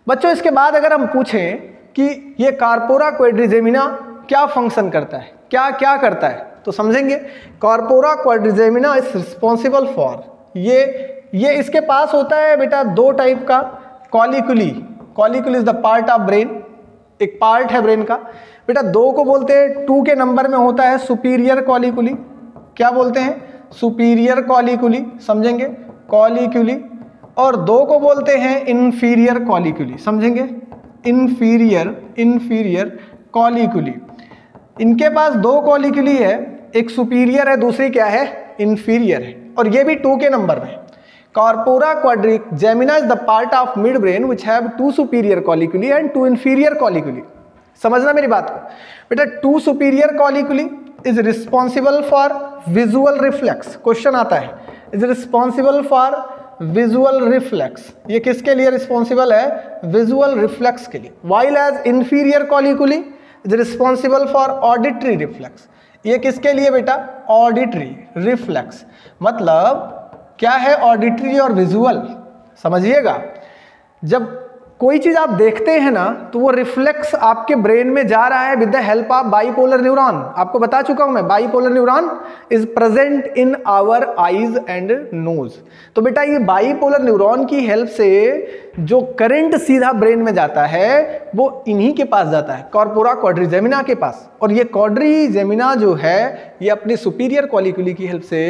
बच्चों इसके बाद अगर हम पूछें कि ये कार्पोरा क्वाड्रिजेमिना क्या फंक्शन करता है, क्या क्या करता है, तो समझेंगे corpora quadrigemina is responsible for, ये इसके पास होता है बेटा 2 टाइप का colliculi. Colliculi is the part of brain, एक पार्ट है ब्रेन का बेटा। 2 को बोलते हैं, 2 के नंबर में होता है सुपीरियर कॉलिकुली। क्या बोलते हैं? सुपीरियर कॉलिकुली, समझेंगे, कॉलिकुली। और 2 को बोलते हैं इंफीरियर कॉलिकुली, समझेंगे, इंफीरियर, इंफीरियर कॉलिकुली। इनके पास 2 कॉलिकुली है, एक सुपीरियर है, दूसरी क्या है? इंफीरियर है, और ये भी 2 के नंबर में। Corpora quadrigemina is the part of midbrain which have 2 superior colliculi and 2 inferior colliculi। समझना मेरी बात को बेटा। 2 superior colliculi is responsible for visual reflex। Question आता है, is responsible for visual reflex। ये किसके लिए रिस्पॉन्सिबल है? visual reflex के लिए। While as inferior colliculi is responsible for auditory reflex। ये किसके लिए बेटा? auditory reflex। मतलब क्या है ऑडिटरी और विजुअल? समझिएगा, जब कोई चीज आप देखते हैं ना, तो वो रिफ्लेक्स आपके ब्रेन में जा रहा है with the help of bipolar neuron. आपको बता चुका हूं मैं, bipolar neuron is present in our eyes and nose. तो बेटा ये बाइपोलर न्यूरॉन की हेल्प से जो करंट सीधा ब्रेन में जाता है वो इन्हीं के पास जाता है, कॉर्पोरा क्वाड्रिजेमिना के पास। और ये क्वाड्रिजेमिना जो है ये अपनी सुपीरियर कॉलिकुली की हेल्प से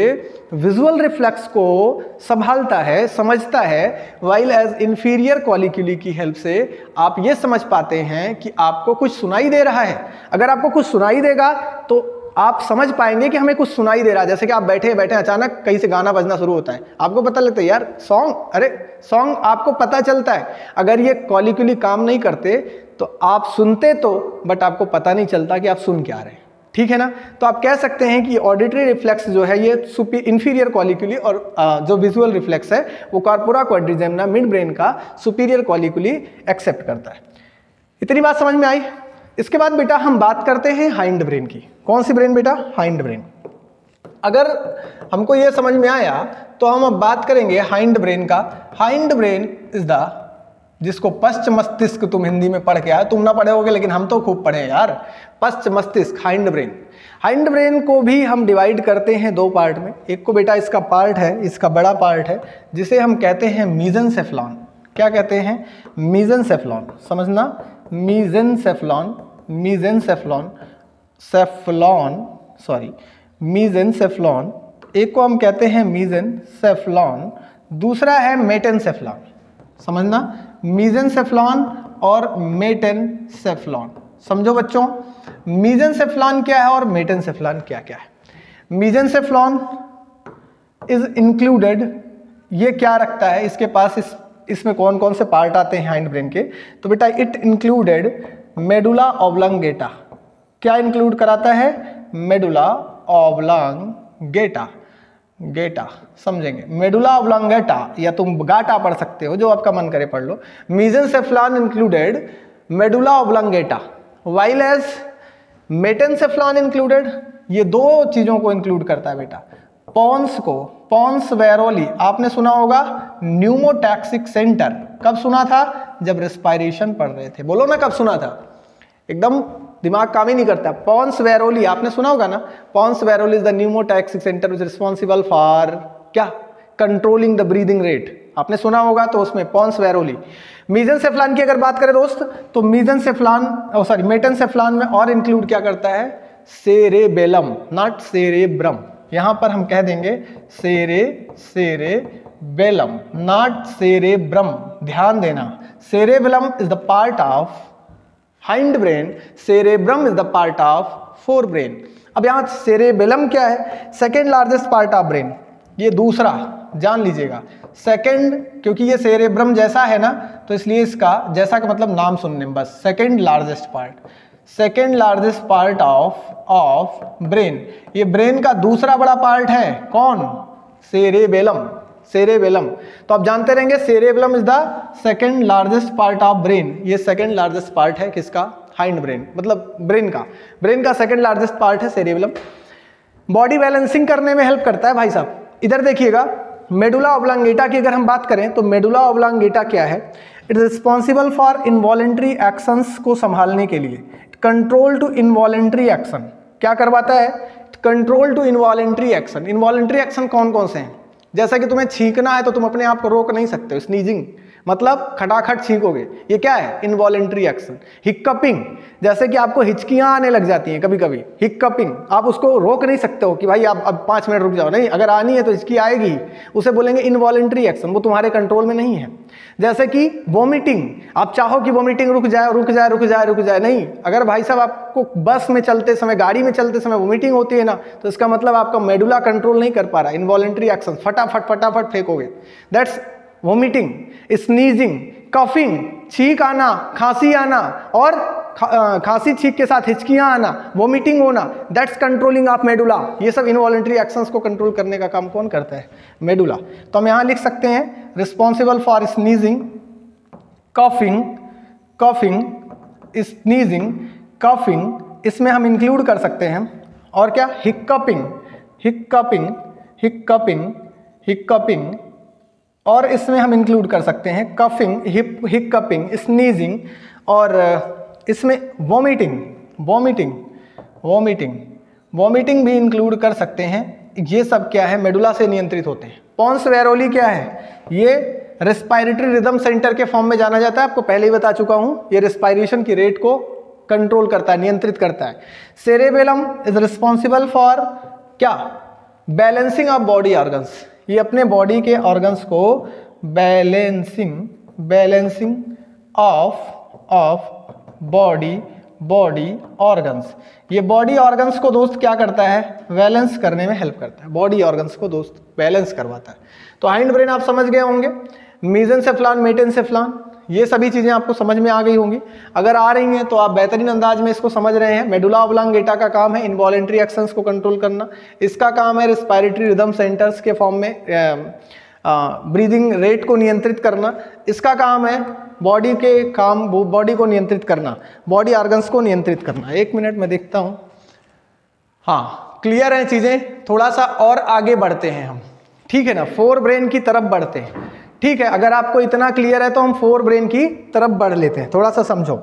विजुअल रिफ्लेक्स को संभालता है, समझता है, वाइल एज इंफीरियर कॉलिकुली की हेल्प से आप ये समझ पाते हैं कि आपको कुछ सुनाई दे रहा है। अगर आपको कुछ सुनाई देगा तो आप समझ पाएंगे कि हमें कुछ सुनाई दे रहा है। जैसे कि आप बैठे बैठे अचानक कहीं से गाना बजना शुरू होता है, आपको पता लगता है यार सॉन्ग, अरे सॉन्ग आपको पता चलता है। अगर ये कॉलिकुली काम नहीं करते तो आप सुनते तो, बट आपको पता नहीं चलता कि आप सुन क्या रहे हैं, ठीक है ना। तो आप कह सकते हैं कि ऑडिटरी रिफ्लेक्स जो है ये इंफीरियर कॉलिकुली और जो विजुअल रिफ्लेक्स है वो कॉर्पोरा क्वाड्रिजेमिना मिड ब्रेन का सुपीरियर कॉलिकुली एक्सेप्ट करता है। इतनी बात समझ में आई। इसके बाद बेटा हम बात करते हैं हाइंड ब्रेन की। कौन सी ब्रेन बेटा? Hind brain. अगर हमको ये समझ में आया तो हम अब बात करेंगे हाइंड ब्रेन का। हाइंड ब्रेन इज द जिसको पश्च मस्तिष्क तुम हिंदी में पढ़ के आए, तुम ना पढ़े होगे लेकिन हम तो खूब पढ़े यार। पश्च मस्तिष्क, हाइंड ब्रेन। हाइंड ब्रेन को भी हम डिवाइड करते हैं दो पार्ट में। एक को बेटा इसका पार्ट है, इसका बड़ा पार्ट है, जिसे हम कहते हैं मीजेंसेफ्लॉन। क्या कहते हैं? मीजेंसेफ्लॉन। समझना, मीजेंसेफ्लॉन, मीजेंसेफ्लॉन, मीजेंसेफ्लॉन। एक को हम कहते हैं मीजेंसेफ्लॉन, दूसरा है मेटेनसेफ्लॉन। समझना, मीजेंसेफ्लॉन और मेटेनसेफ्लॉन। समझो बच्चों, मीजेंसेफ्लॉन क्या है और मेटेनसेफ्लॉन क्या क्या है। मीजेंसेफ्लॉन इज इंक्लूडेड, ये क्या रखता है, इसके पास इसमें कौन कौन से पार्ट आते हैं हाइंड ब्रेन के? तो बेटा इट इंक्लूडेड मेडुला ऑब्लांगेटा। क्या इंक्लूड कराता है? Medulla oblongata. गेटा समझेंगे, मेडुला ऑब्लांगेटा, या तुम गाटा पढ़ सकते हो, जो आपका मन करे पढ़ लो। Mesencephalon included medulla oblongata, while as metencephalon included, ये दो चीजों को इंक्लूड करता है बेटा। पॉन्स को, पॉन्स वेरोली आपने सुना होगा, न्यूमोटैक्सिक सेंटर। कब सुना था? जब रेस्पिरेशन पढ़ रहे थे। बोलो ना कब सुना था, एकदम दिमाग काम ही नहीं करता। पॉन्स वेरोली आपने सुना होगा ना। Pons varolii is the pneumotaxic centre which responsible for क्या? Controlling the breathing rate. आपने सुना होगा, तो उसमें पॉन्स वेरोली। मीजेंसेफ्लॉन की अगर बात करें दोस्त, तो मेटेनसेफ्लॉन में और इंक्लूड क्या करता है? Cerebellum, not cerebrum. यहां पर हम कह देंगे सेरेबेलम, नॉट सेरेब्रम। ध्यान देना, cerebellum is the part of hind brain, cerebrum is the part of fore brain. अब यहां सेरेबेलम क्या है? Second largest part of brain. ये दूसरा जान लीजिएगा, सेकेंड, क्योंकि ये सेरेब्रम जैसा है ना, तो इसलिए इसका जैसा का मतलब नाम सुनने में बस। Second largest part of brain. ये ब्रेन का दूसरा बड़ा पार्ट है। कौन? सेरेबेलम। तो आप जानते रहेंगे cerebellum is the second largest part of brain. ये सेकेंड लार्जेस्ट पार्ट है किसका? हाइंड ब्रेन, मतलब ब्रेन का सेकेंड लार्जेस्ट पार्ट है सेरेबेलम। बॉडी बैलेंसिंग करने में हेल्प करता है भाई साहब। इधर देखिएगा, मेडुला ऑब्लांगेटा की अगर हम बात करें, तो मेडुला ऑब्लांगेटा क्या है? It is responsible for involuntary actions को संभालने के लिए। Control to involuntary action. क्या करवाता है? Control to involuntary action. Involuntary action कौन कौन से हैं? जैसा कि तुम्हें छींकना है तो तुम अपने आप को रोक नहीं सकते हो, स्नीजिंग मतलब खटाखट छींकोगे, ये क्या है? Involuntary action. हिक्कपिंग, जैसे कि आपको हिचकियां आने लग जाती हैं कभी कभी, हिक्कपिंग, आप उसको रोक नहीं सकते हो कि भाई आप अब 5 मिनट रुक जाओ, नहीं, अगर आनी है तो हिचकी आएगी, उसे बोलेंगे इनवॉलेंट्री एक्शन, वो तुम्हारे कंट्रोल में नहीं है। जैसे कि वोमिटिंग, आप चाहो कि वोमिटिंग रुक जाए, नहीं, अगर भाई साहब आपको बस में चलते समय, गाड़ी में चलते समय वोमिटिंग होती है ना, तो इसका मतलब आपका मेडुला कंट्रोल नहीं कर पा रहा। इनवॉलेंट्री एक्शन, फटाफट फेंकोगे, दैट्स वोमिटिंग। स्नीजिंग, कफिंग, छींक आना, खांसी आना, और खांसी छींक के साथ हिचकियां आना, वोमिटिंग होना, दैट्स कंट्रोलिंग ऑफ मेडुला। ये सब इनवॉलेंट्री एक्शंस को कंट्रोल करने का काम कौन करता है? मेडुला। तो हम यहां लिख सकते हैं responsible for sneezing, coughing, sneezing, coughing, इसमें हम इंक्लूड कर सकते हैं। और क्या? हिक्कपिंग, और इसमें हम इंक्लूड कर सकते हैं कफिंग, हिक्कपिंग, स्नीजिंग, और इसमें वोमिटिंग भी इंक्लूड कर सकते हैं। ये सब क्या है? मेडुला से नियंत्रित होते हैं। पॉन्स वेरोली क्या है? ये रेस्पिरेटरी रिदम सेंटर के फॉर्म में जाना जाता है, आपको पहले ही बता चुका हूं। ये रेस्पिरेशन की रेट को कंट्रोल करता है, नियंत्रित करता है। सेरेबेलम इज रिस्पॉन्सिबल फॉर क्या? Balancing of body organs. ये अपने बॉडी के ऑर्गन्स को बैलेंसिंग ऑफ बॉडी ऑर्गन्स। ये बॉडी ऑर्गन्स को दोस्त क्या करता है? बैलेंस करने में हेल्प करता है। बॉडी ऑर्गन्स को दोस्त बैलेंस करवाता है। तो हाइंड ब्रेन आप समझ गए होंगे, मीजेंसेफ्लॉन, मेटेनसेफ्लॉन, ये सभी चीजें आपको समझ में आ गई होंगी। अगर आ रही हैं तो आप बेहतरीन अंदाज में इसको समझ रहे हैं। मेडुला ऑब्लांगेटा का काम है इनवॉलेंट्री एक्शंस को कंट्रोल करना, इसका काम है रेस्पिरेटरी रिदम सेंटर्स के फॉर्म में ब्रीदिंग रेट को नियंत्रित करना, इसका काम है बॉडी को नियंत्रित करना, बॉडी ऑर्गन्स को नियंत्रित करना। 1 मिनट में देखता हूं, हाँ क्लियर है चीजें। थोड़ा सा और आगे बढ़ते हैं हम, ठीक है ना, फोर ब्रेन की तरफ बढ़ते हैं, ठीक है, अगर आपको इतना क्लियर है तो हम फोर ब्रेन की तरफ बढ़ लेते हैं, थोड़ा सा समझो।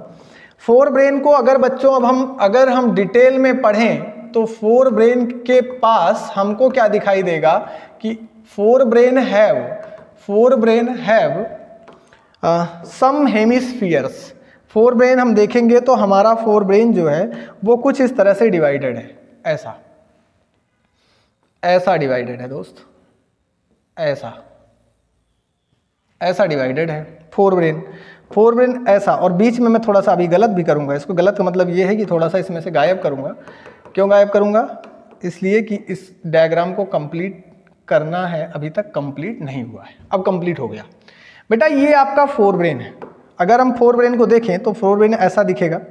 फोर ब्रेन को अगर बच्चों अगर हम डिटेल में पढ़ें तो फोर ब्रेन के पास हमको क्या दिखाई देगा कि forebrain have some hemispheres. Forebrain हम देखेंगे तो हमारा फोर ब्रेन जो है वो कुछ इस तरह से डिवाइडेड है, ऐसा डिवाइडेड है दोस्त, ऐसा डिवाइडेड है फोर ब्रेन ऐसा। और बीच में मैं थोड़ा सा अभी गलत भी करूंगा इसको, गलत का मतलब ये है कि थोड़ा सा इसमें से गायब करूंगा। क्यों गायब करूंगा? इसलिए कि इस डायग्राम को कंप्लीट करना है, अभी तक कंप्लीट नहीं हुआ है, अब कंप्लीट हो गया। बेटा ये आपका फोर ब्रेन है। अगर हम फोर ब्रेन को देखें तो फोर ब्रेन ऐसा दिखेगा,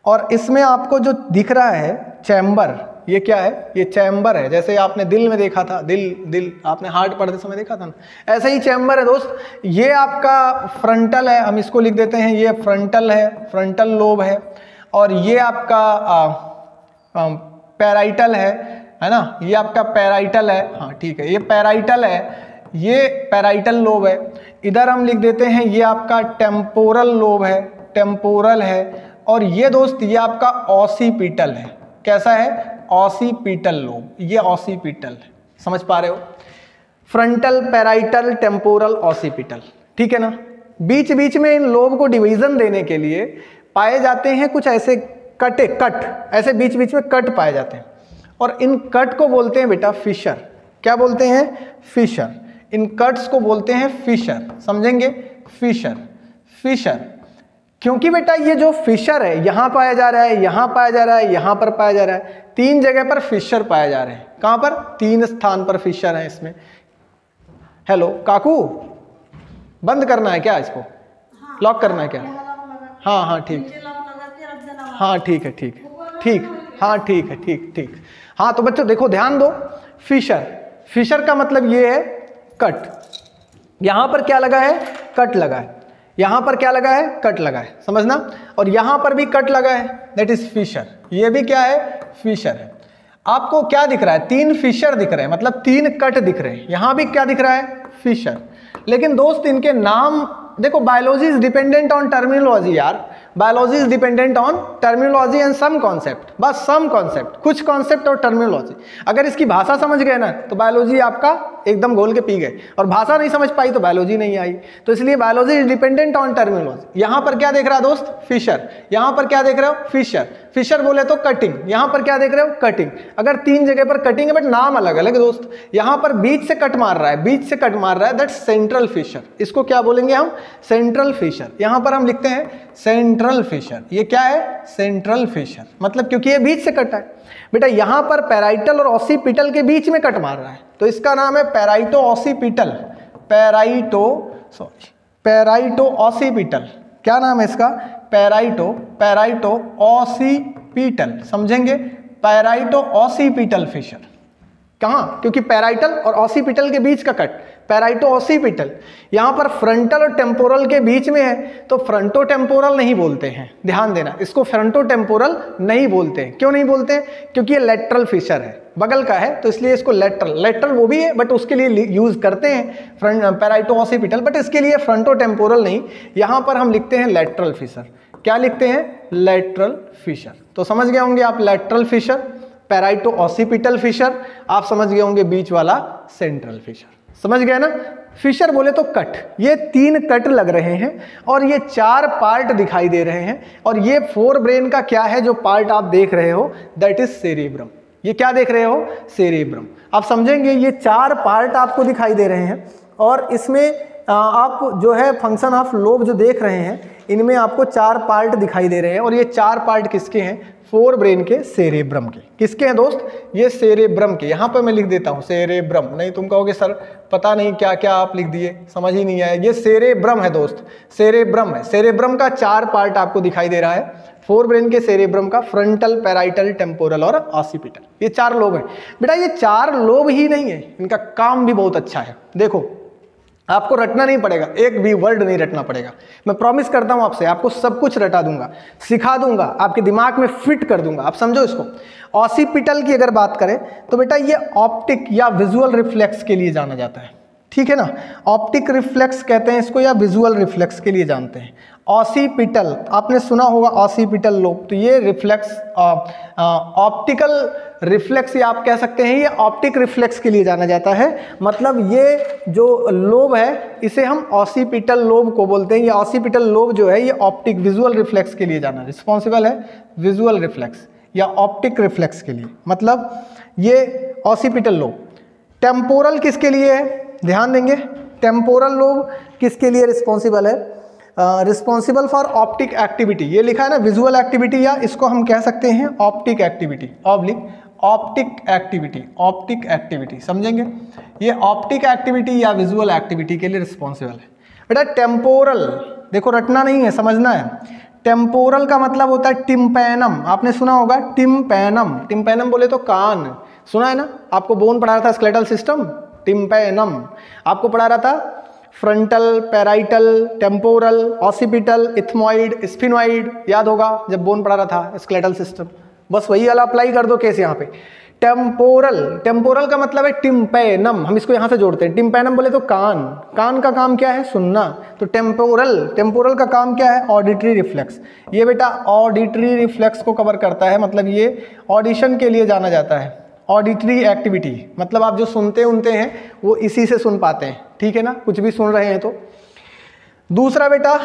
और इसमें आपको जो दिख रहा है चैम्बर, ये क्या है? ये चैम्बर है। जैसे आपने दिल में देखा था, दिल आपने हार्ट पढ़ते समय देखा था ना, ऐसा ही चैम्बर है दोस्त। ये आपका फ्रंटल है, हम इसको लिख देते हैं, ये फ्रंटल है, फ्रंटल लोब है। और ये आपका पैराइटल है ना, ये आपका पैराइटल है, हाँ ठीक है, ये पैराइटल है, ये पैराइटल लोब है। इधर हम लिख देते हैं ये आपका टेम्पोरल लोब है, टेम्पोरल है। और ये दोस्त ये आपका ऑसिपिटल है। कैसा है? ऑसिपिटल लोब, ये ऑसिपिटल है। समझ पा रहे हो? फ्रंटल, पैराइटल, टेम्पोरल, ऑसिपिटल, ठीक है ना। बीच बीच में इन लोब को डिवीजन देने के लिए पाए जाते हैं कुछ ऐसे कट, ऐसे बीच बीच में कट पाए जाते हैं, और इन कट को बोलते हैं बेटा फिशर। क्या बोलते हैं? फिशर। इन कट्स को बोलते हैं फिशर, समझेंगे? फिशर। क्योंकि बेटा ये जो फिशर है, यहां पाया जा रहा है, यहां पाया जा रहा है, यहां पर पाया जा रहा है, 3 जगह पर फिशर पाए जा रहे हैं। कहां पर? 3 स्थान पर फिशर है इसमें। हेलो काकू, बंद करना है क्या इसको? लॉक करना है क्या? हाँ ठीक, हाँ ठीक है, हाँ ठीक। हाँ तो बच्चों देखो, ध्यान दो, फिशर का मतलब ये है कट। यहां पर क्या लगा है? कट लगा है। यहां पर क्या लगा है? कट लगा है, समझना। और यहां पर भी कट लगा है, दैट इज फिशर। ये भी क्या है? फिशर है। आपको क्या दिख रहा है? 3 फिशर दिख रहे हैं, मतलब 3 कट दिख रहे हैं। यहां भी क्या दिख रहा है? फिशर। लेकिन दोस्त इनके नाम देखो, biology is dependent on terminology यार, biology is dependent on terminology and some concept, बस सम कॉन्सेप्ट, कुछ कॉन्सेप्ट और टर्मिनोलॉजी। अगर इसकी भाषा समझ गए ना तो बायोलॉजी आपका एकदम घोल के पी गए, और भाषा नहीं समझ पाई तो बायोलॉजी नहीं आई। तो इसलिए biology is dependent on terminology. यहां पर क्या देख रहा है दोस्त? फिशर। यहां पर क्या देख रहे हो? फिशर बोले तो कटिंग। यहां पर क्या देख रहे हो? कटिंग। अगर 3 जगह पर कटिंग है बट नाम अलग अलग है दोस्त। यहां पर बीच से कट मार रहा है, दैट सेंट्रल फिशर। इसको क्या बोलेंगे हम? Central fissure. यहां पर हम लिखते हैं सेंट्रल फिशर। ये क्या है? सेंट्रल फिशर, मतलब क्योंकि ये बीच से कटा है। बेटा यहां पर पैराइटल और ऑसिपिटल के बीच में कट मार रहा है, तो इसका नाम है पैराइटो ऑसिपिटल। पैराइटो ऑसिपिटल। क्या नाम है इसका? पैराइटो ऑसिपिटल, समझेंगे? Parieto occipital fissure. कहां? क्योंकि पैराइटल और ऑसिपिटल के बीच का कट, पैराइटो ऑसिपिटल। यहां पर फ्रंटल और टेम्पोरल के बीच में है, तो फ्रंटो टेम्पोरल नहीं बोलते हैं, ध्यान देना, इसको फ्रंटो टेम्पोरल नहीं बोलते हैं। क्यों नहीं बोलते हैं? क्योंकि ये लेटरल फिशर है, बगल का है, तो इसलिए इसको लेटरल वो भी है बट उसके लिए यूज करते हैं पैराइटो ऑसिपिटल, बट इसके लिए फ्रंटो टेम्पोरल नहीं। यहां पर हम लिखते हैं लेटरल फिशर। क्या लिखते हैं? Lateral fissure. तो समझ गए होंगे आप, lateral fissure, parieto occipital fissure, आप समझ गए होंगे बीच वाला सेंट्रल फिशर। समझ गए ना? फिशर बोले तो कट, ये 3 कट लग रहे हैं और ये 4 पार्ट दिखाई दे रहे हैं। और ये फोर ब्रेन का क्या है जो पार्ट आप देख रहे हो? That is cerebrum. ये क्या देख रहे हो? सेरेब्रम। आप समझेंगे ये 4 पार्ट आपको दिखाई दे रहे हैं, और इसमें आप जो है फंक्शन ऑफ लोब जो देख रहे हैं, इनमें आपको 4 पार्ट दिखाई दे रहे हैं। और ये 4 पार्ट किसके हैं? फोर ब्रेन के, सेरेब्रम के। किसके हैं दोस्त? ये सेरेब्रम के। यहां पर मैं लिख देता हूं सेरेब्रम, नहीं तुम कहोगे सर पता नहीं क्या क्या आप लिख दिए, समझ ही नहीं आया। ये सेरेब्रम है दोस्त, सेरेब्रम है। सेरेब्रम का 4 पार्ट आपको दिखाई दे रहा है, फोर ब्रेन के सेरेब्रम का, फ्रंटल, पैराइटल, टेम्पोरल और ऑसिपिटल। ये 4 लोब हैं। बेटा ये 4 लोब ही नहीं है, इनका काम भी बहुत अच्छा है। देखो आपको रटना नहीं पड़ेगा, एक भी वर्ड नहीं रटना पड़ेगा, मैं प्रॉमिस करता हूं आपसे, आपको सब कुछ रटा दूंगा, सिखा दूंगा, आपके दिमाग में फिट कर दूंगा। आप समझो इसको। ऑसिपिटल की अगर बात करें तो बेटा ये ऑप्टिक या विजुअल रिफ्लेक्स के लिए जाना जाता है। ठीक है ना। ऑप्टिक रिफ्लेक्स कहते हैं इसको, या विजुअल रिफ्लेक्स के लिए जानते हैं। ऑसिपिटल, आपने सुना होगा ऑसिपिटल लोब, तो ये रिफ्लेक्स ऑप्टिकल रिफ्लेक्स, या आप कह सकते हैं ये ऑप्टिक रिफ्लेक्स के लिए जाना जाता है। मतलब ये जो लोब है इसे हम ऑसिपिटल लोब को बोलते हैं। ये ऑसिपिटल लोब जो है ये ऑप्टिक विजुअल रिफ्लेक्स के लिए जाना रिस्पॉन्सिबल है, विजुअल रिफ्लेक्स या ऑप्टिक रिफ्लेक्स के लिए, मतलब ये ऑसिपिटल लोब। टेम्पोरल किसके लिए है, ध्यान देंगे, टेम्पोरल लोब किसके लिए रिस्पॉन्सिबल है, रिस्पॉन्सिबल फॉर ऑप्टिक एक्टिविटी। ये लिखा है ना विजुअल एक्टिविटी, या इसको हम कह सकते हैं optic activity, optic activity, optic activity, समझेंगे। ये ऑप्टिक एक्टिविटी या विजुअल एक्टिविटी के लिए रिस्पॉन्सिबल है। बेटा टेम्पोरल, देखो रटना नहीं है, समझना है। टेम्पोरल का मतलब होता है टिम्पैनम, आपने सुना होगा टिम्पैनम। टिम्पैनम बोले तो कान, सुना है ना, आपको बोन पढ़ा रहा था स्केलेटल सिस्टम, टिम्पैनम आपको पढ़ा रहा था। Frontal, parietal, temporal, occipital, ethmoid, sphenoid, याद होगा जब बोन पढ़ा रहा था स्केलेटल सिस्टम, बस वही वाला अप्लाई कर दो केस यहाँ पे। टेम्पोरल, टेम्पोरल का मतलब है टिम्पैनम, हम इसको यहाँ से जोड़ते हैं। टिम्पैनम बोले तो कान, कान का काम क्या है, सुनना, तो टेम्पोरल, टेम्पोरल का काम क्या है, ऑडिटरी रिफ्लेक्स। ये बेटा ऑडिटरी रिफ्लेक्स को कवर करता है, मतलब ये ऑडिशन के लिए जाना जाता है। ऑडिटरी एक्टिविटी मतलब आप जो सुनते हैं वो इसी से सुन पाते हैं, ठीक है ना, कुछ भी सुन रहे हैं तो। दूसरा बेटा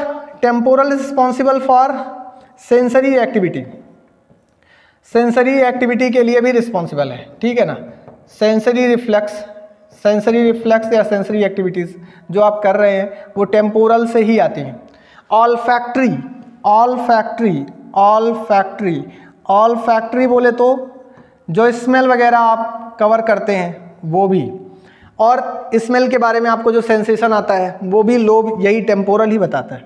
temporal responsible for sensory activity, sensory activity के लिए भी रिस्पॉन्सिबल है, ठीक है ना। सेंसरी रिफ्लेक्स या सेंसरी एक्टिविटीज़ जो आप कर रहे हैं वो टेम्पोरल से ही आती हैं। ऑल्फैक्टरी बोले तो जो स्मेल वगैरह आप कवर करते हैं वो भी, और स्मेल के बारे में आपको जो सेंसेशन आता है वो भी लोब यही टेम्पोरल ही बताता है।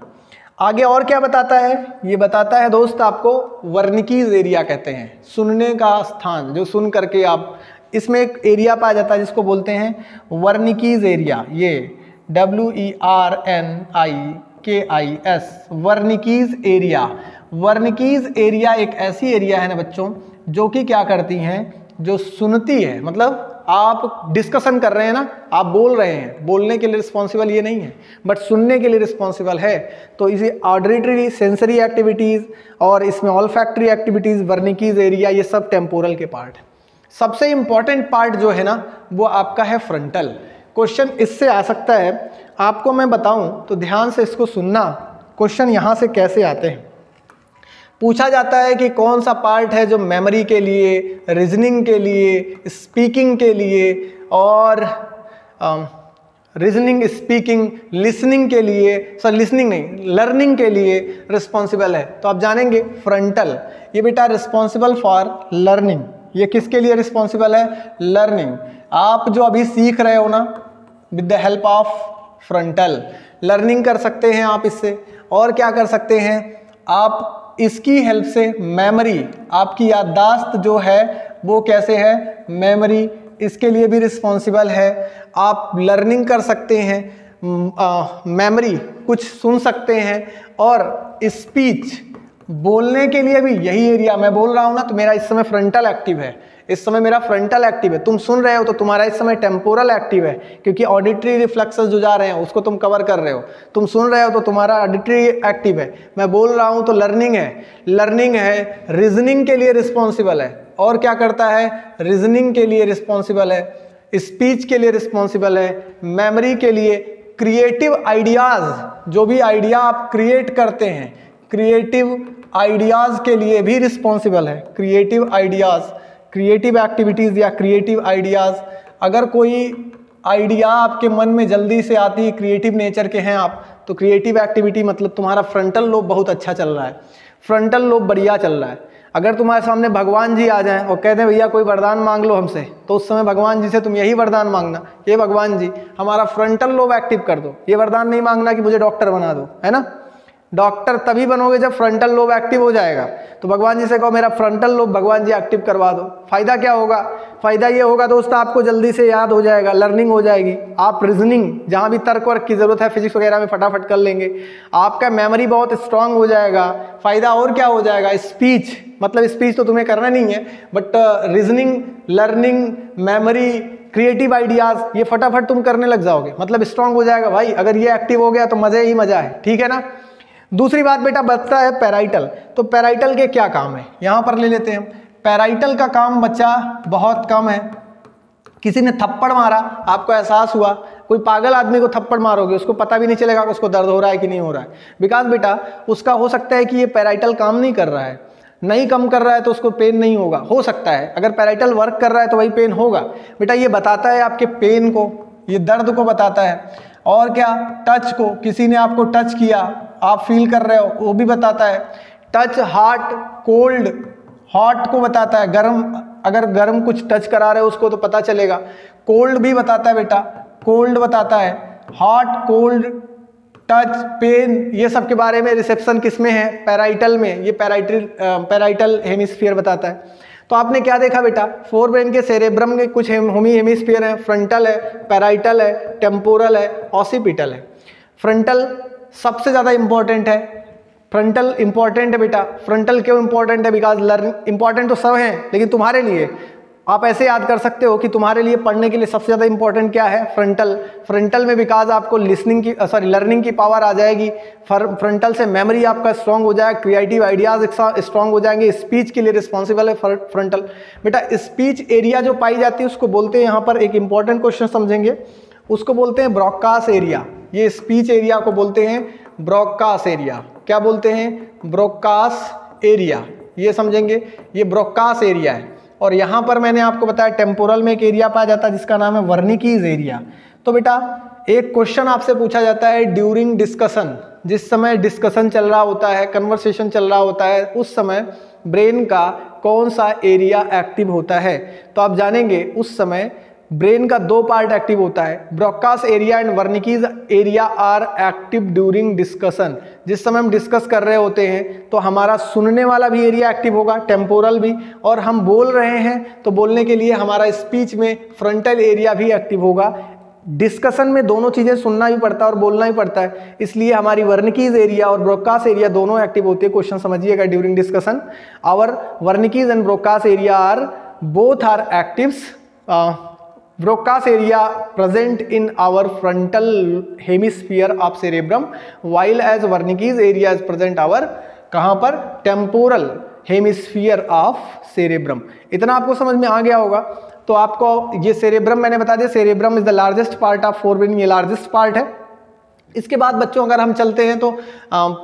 आगे और क्या बताता है, ये बताता है दोस्त आपको वर्निकीज एरिया कहते हैं, सुनने का स्थान, जो सुन करके आप, इसमें एक एरिया पाया जाता है जिसको बोलते हैं वर्निकीज एरिया, ये WERNIKIS, वर्निकीज एरिया। वर्निकीज एरिया एक ऐसी एरिया है ना बच्चों जो कि क्या करती हैं, जो सुनती है, मतलब आप डिस्कशन कर रहे हैं ना, आप बोल रहे हैं, बोलने के लिए रिस्पॉन्सिबल ये नहीं है बट सुनने के लिए रिस्पॉन्सिबल है। तो इसे ऑडिटरी सेंसरी एक्टिविटीज़ और इसमें ऑल्फैक्टरी एक्टिविटीज़, वर्निकीज एरिया, ये सब टेम्पोरल के पार्ट है। सबसे इंपॉर्टेंट पार्ट जो है ना वो आपका है फ्रंटल। क्वेश्चन इससे आ सकता है, आपको मैं बताऊं तो ध्यान से इसको सुनना। क्वेश्चन यहाँ से कैसे आते हैं, पूछा जाता है कि कौन सा पार्ट है जो मेमोरी के लिए, रीजनिंग के लिए, स्पीकिंग के लिए, और रीजनिंग, स्पीकिंग, लिसनिंग के लिए, सॉरी लिसनिंग नहीं, लर्निंग के लिए रिस्पॉन्सिबल है। तो आप जानेंगे फ्रंटल, ये बेटा रिस्पॉन्सिबल फॉर लर्निंग। ये किसके लिए रिस्पॉन्सिबल है, लर्निंग। आप जो अभी सीख रहे हो ना with the help of frontal, learning कर सकते हैं आप इससे। और क्या कर सकते हैं आप, इसकी हेल्प से मेमोरी, आपकी याददाश्त जो है वो कैसे है, मेमोरी, इसके लिए भी रिस्पॉन्सिबल है। आप लर्निंग कर सकते हैं, मेमोरी, कुछ सुन सकते हैं, और स्पीच, बोलने के लिए भी यही एरिया। मैं बोल रहा हूँ ना तो मेरा इस समय फ्रंटल एक्टिव है, इस समय मेरा फ्रंटल एक्टिव है। तुम सुन रहे हो तो तुम्हारा इस समय टेम्पोरल एक्टिव है, क्योंकि ऑडिटरी रिफ्लेक्सेस जो जा रहे हैं उसको तुम कवर कर रहे हो। तुम सुन रहे हो तो तुम्हारा ऑडिटरी एक्टिव है। मैं बोल रहा हूँ तो लर्निंग है। रीजनिंग के लिए रिस्पॉन्सिबल है, और क्या करता है, रीजनिंग के लिए रिस्पॉन्सिबल है, स्पीच के लिए रिस्पॉन्सिबल है, मेमोरी के लिए, क्रिएटिव आइडियाज, जो भी आइडिया आप क्रिएट करते हैं, क्रिएटिव आइडियाज के लिए भी रिस्पॉन्सिबल है। क्रिएटिव आइडियाज, क्रिएटिव एक्टिविटीज़ या क्रिएटिव आइडियाज़, अगर कोई आइडिया आपके मन में जल्दी से आती है, क्रिएटिव नेचर के हैं आप, तो क्रिएटिव एक्टिविटी मतलब तुम्हारा फ्रंटल लोब बहुत अच्छा चल रहा है, फ्रंटल लोब बढ़िया चल रहा है। अगर तुम्हारे सामने भगवान जी आ जाएं और कह दें भैया कोई वरदान मांग लो हमसे, तो उस समय भगवान जी से तुम यही वरदान मांगना, ये भगवान जी हमारा फ्रंटल लोब एक्टिव कर दो। ये वरदान नहीं मांगना कि मुझे डॉक्टर बना दो, है ना। डॉक्टर तभी बनोगे जब फ्रंटल लोब एक्टिव हो जाएगा। तो भगवान जी से कहो मेरा फ्रंटल लोब भगवान जी एक्टिव करवा दो। फायदा क्या होगा, फायदा ये होगा दोस्त आपको जल्दी से याद हो जाएगा, लर्निंग हो जाएगी, आप रीजनिंग जहाँ भी तर्क वर्क की ज़रूरत है फिजिक्स वगैरह में फटाफट कर लेंगे, आपका मेमोरी बहुत स्ट्रांग हो जाएगा। फायदा और क्या हो जाएगा, स्पीच, मतलब स्पीच तो तुम्हें करना नहीं है but reasoning, learning, memory, creative ideas, ये फटाफट तुम करने लग जाओगे, मतलब स्ट्रांग हो जाएगा भाई। अगर ये एक्टिव हो गया तो मजे ही मजा है, ठीक है ना। दूसरी बात बेटा बचता है पैराइटल। तो पैराइटल के क्या काम है, यहां पर ले लेते हैं। पैराइटल का काम बच्चा बहुत कम है। किसी ने थप्पड़ मारा, आपको एहसास हुआ, कोई पागल आदमी को थप्पड़ मारोगे उसको पता भी नहीं चलेगा कि उसको दर्द हो रहा है कि नहीं हो रहा है, बिकॉज बेटा उसका हो सकता है कि ये पैराइटल काम नहीं कर रहा है, नहीं कम कर रहा है तो उसको पेन नहीं होगा, हो सकता है। अगर पैराइटल वर्क कर रहा है तो वही पेन होगा। बेटा ये बताता है आपके पेन को, ये दर्द को बताता है, और क्या, टच को, किसी ने आपको टच किया आप फील कर रहे हो वो भी बताता है। टच हॉट कोल्ड, हॉट को बताता है, गर्म, अगर गर्म कुछ टच करा रहे हो उसको तो पता चलेगा। कोल्ड भी बताता है बेटा, कोल्ड बताता है, हॉट कोल्ड टच पेन, ये सब के बारे में रिसेप्शन किस में है, पैराइटल में, ये पैराइटल हेमिस्फीयर बताता है। तो आपने क्या देखा बेटा, फोर ब्रेन के सेरेब्रम के कुछ हेमिस्फीयर हैं, फ्रंटल है, पैराइटल है, टेम्पोरल है, ऑसिपिटल है। फ्रंटल सबसे ज़्यादा इंपॉर्टेंट है, फ्रंटल इंपॉर्टेंट है बेटा। फ्रंटल क्यों इंपॉर्टेंट है, बिकॉज लर्निंग इंपॉर्टेंट तो सब हैं, लेकिन तुम्हारे लिए आप ऐसे याद कर सकते हो कि तुम्हारे लिए पढ़ने के लिए सबसे ज़्यादा इंपॉर्टेंट क्या है, फ्रंटल। फ्रंटल में बिकॉज आपको लिसनिंग की लर्निंग की पावर आ जाएगी, फ्रंटल से मेमोरी आपका स्ट्रांग हो जाएगा, क्रिएटिव आइडियाज स्ट्रांग हो जाएंगे, स्पीच के लिए रिस्पॉन्सिबल है फ्रंटल। बेटा स्पीच एरिया जो पाई जाती है उसको बोलते हैं, यहाँ पर एक इंपॉर्टेंट क्वेश्चन समझेंगे, उसको बोलते हैं ब्रॉडकास्ट एरिया। ये स्पीच एरिया को बोलते हैं ब्रॉडकास्ट एरिया। क्या बोलते हैं, ब्रॉडकास्ट एरिया, ये समझेंगे, ये ब्रॉडकास्ट एरिया है। और यहाँ पर मैंने आपको बताया टेम्पोरल में एक एरिया पाया जाता है जिसका नाम है वर्निकीज एरिया। तो बेटा एक क्वेश्चन आपसे पूछा जाता है ड्यूरिंग डिस्कशन, जिस समय डिस्कशन चल रहा होता है, कन्वर्सेशन चल रहा होता है, उस समय ब्रेन का कौन सा एरिया एक्टिव होता है। तो आप जानेंगे उस समय ब्रेन का दो पार्ट एक्टिव होता है, broadcast area and Wernicke's area are active during discussion. जिस समय हम डिस्कस कर रहे होते हैं तो हमारा सुनने वाला भी एरिया एक्टिव होगा, टेम्पोरल भी, और हम बोल रहे हैं तो बोलने के लिए हमारा स्पीच में फ्रंटल एरिया भी एक्टिव होगा। डिस्कशन में दोनों चीज़ें सुनना भी पड़ता है और बोलना भी पड़ता है, इसलिए हमारी वर्निकीज एरिया और ब्रॉडकास्ट एरिया दोनों एक्टिव होते हैं। क्वेश्चन समझिएगा during discussion our Wernicke's and broadcast area are both are actives. Broadcast area present in our frontal hemisphere of cerebrum while as Wernicke's area is present our कहाँ पर, temporal hemisphere of cerebrum। इतना आपको समझ में आ गया होगा। तो आपको ये सेरेब्रम मैंने बता दिया, cerebrum is the largest part of forebrain, ये लार्जेस्ट पार्ट है। इसके बाद बच्चों अगर हम चलते हैं तो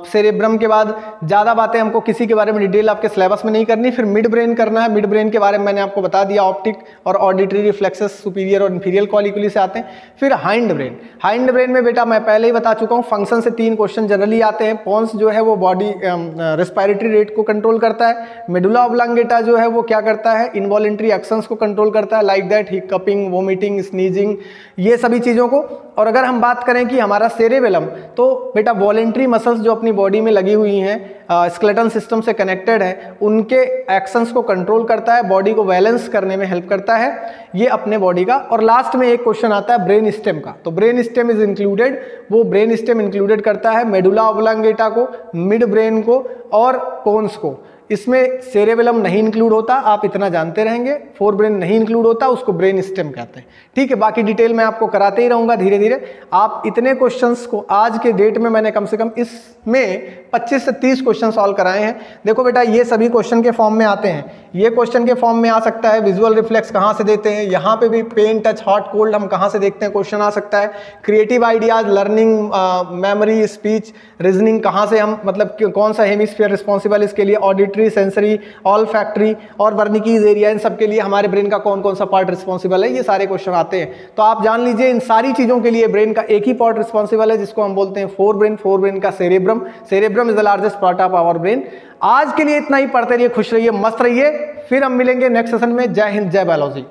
सेरेब्रम के बाद ज़्यादा बातें हमको किसी के बारे में डिटेल आपके सिलेबस में नहीं करनी, फिर मिड ब्रेन करना है। मिड ब्रेन के बारे में मैंने आपको बता दिया, ऑप्टिक और ऑडिटरी रिफ्लेक्सेस सुपीरियर और इंफीरियर कॉलिक्यूली से आते हैं। फिर हाइंड ब्रेन, हाइंड ब्रेन में बेटा मैं पहले ही बता चुका हूँ, फंक्शन से 3 क्वेश्चन जनरली आते हैं। पोन्स जो है वो बॉडी रेस्पिरेटरी रेट को कंट्रोल करता है, मेडुला ऑब्लांगेटा जो है वो क्या करता है, इनवॉलेंट्री एक्शंस को कंट्रोल करता है, लाइक दैट हिकअपिंग, वोमिटिंग, स्नीजिंग, ये सभी चीज़ों को। और अगर हम बात करें कि हमारा सेरेबेलम, तो बेटा वॉलेंट्री मसल्स जो अपनी बॉडी में लगी हुई हैं, स्केलेटन सिस्टम से कनेक्टेड है, उनके एक्शंस को कंट्रोल करता है, बॉडी को बैलेंस करने में हेल्प करता है, ये अपने बॉडी का। और लास्ट में एक क्वेश्चन आता है ब्रेन स्टेम का, तो ब्रेन स्टेम इज इंक्लूडेड, वो ब्रेन स्टेम इंक्लूडेड करता है मेडुला ऑब्लांगेटा को, मिड ब्रेन को और पोन्स को। इसमें सेरेबेलम नहीं इंक्लूड होता, आप इतना जानते रहेंगे, फोर ब्रेन नहीं इंक्लूड होता, उसको ब्रेन स्टेम कहते हैं। ठीक है, बाकी डिटेल मैं आपको कराते ही रहूंगा धीरे धीरे। आप इतने क्वेश्चंस को आज के डेट में मैंने कम से कम इसमें 25 से 30 क्वेश्चन सॉल्व कराए हैं। देखो बेटा ये सभी क्वेश्चन के फॉर्म में आते हैं, ये क्वेश्चन के फॉर्म में आ सकता है, विजुअल रिफ्लेक्स कहाँ से देते हैं, यहाँ पे भी पेन, टच, हॉट, कोल्ड हम कहाँ से देखते हैं, क्वेश्चन आ सकता है। Creative ideas, learning, memory, speech, reasoning कहाँ से हम, मतलब कौन सा हेमिस्फीयर रिस्पॉन्सिबल इसके लिए, ऑडिटरी, सेंसरी, ऑल फैक्ट्री और वर्निकीज एरिया, इन सब के लिए हमारे ब्रेन का कौन कौन सा पार्ट रिस्पॉन्सिबल है, ये सारे क्वेश्चन आते हैं। तो आप जान लीजिए इन सारी चीजों के लिए ब्रेन का एक ही पार्ट रिस्पॉन्सिबल है, जिसको हम बोलते हैं फोर ब्रेन। फोर ब्रेन का cerebrum, cerebrum is the largest part of our brain. आज के लिए इतना ही, पढ़ते रहिए, खुश रहिए, मस्त रहिए, फिर हम मिलेंगे नेक्स्ट सेशन में। जय हिंद, जय बायोलॉजी।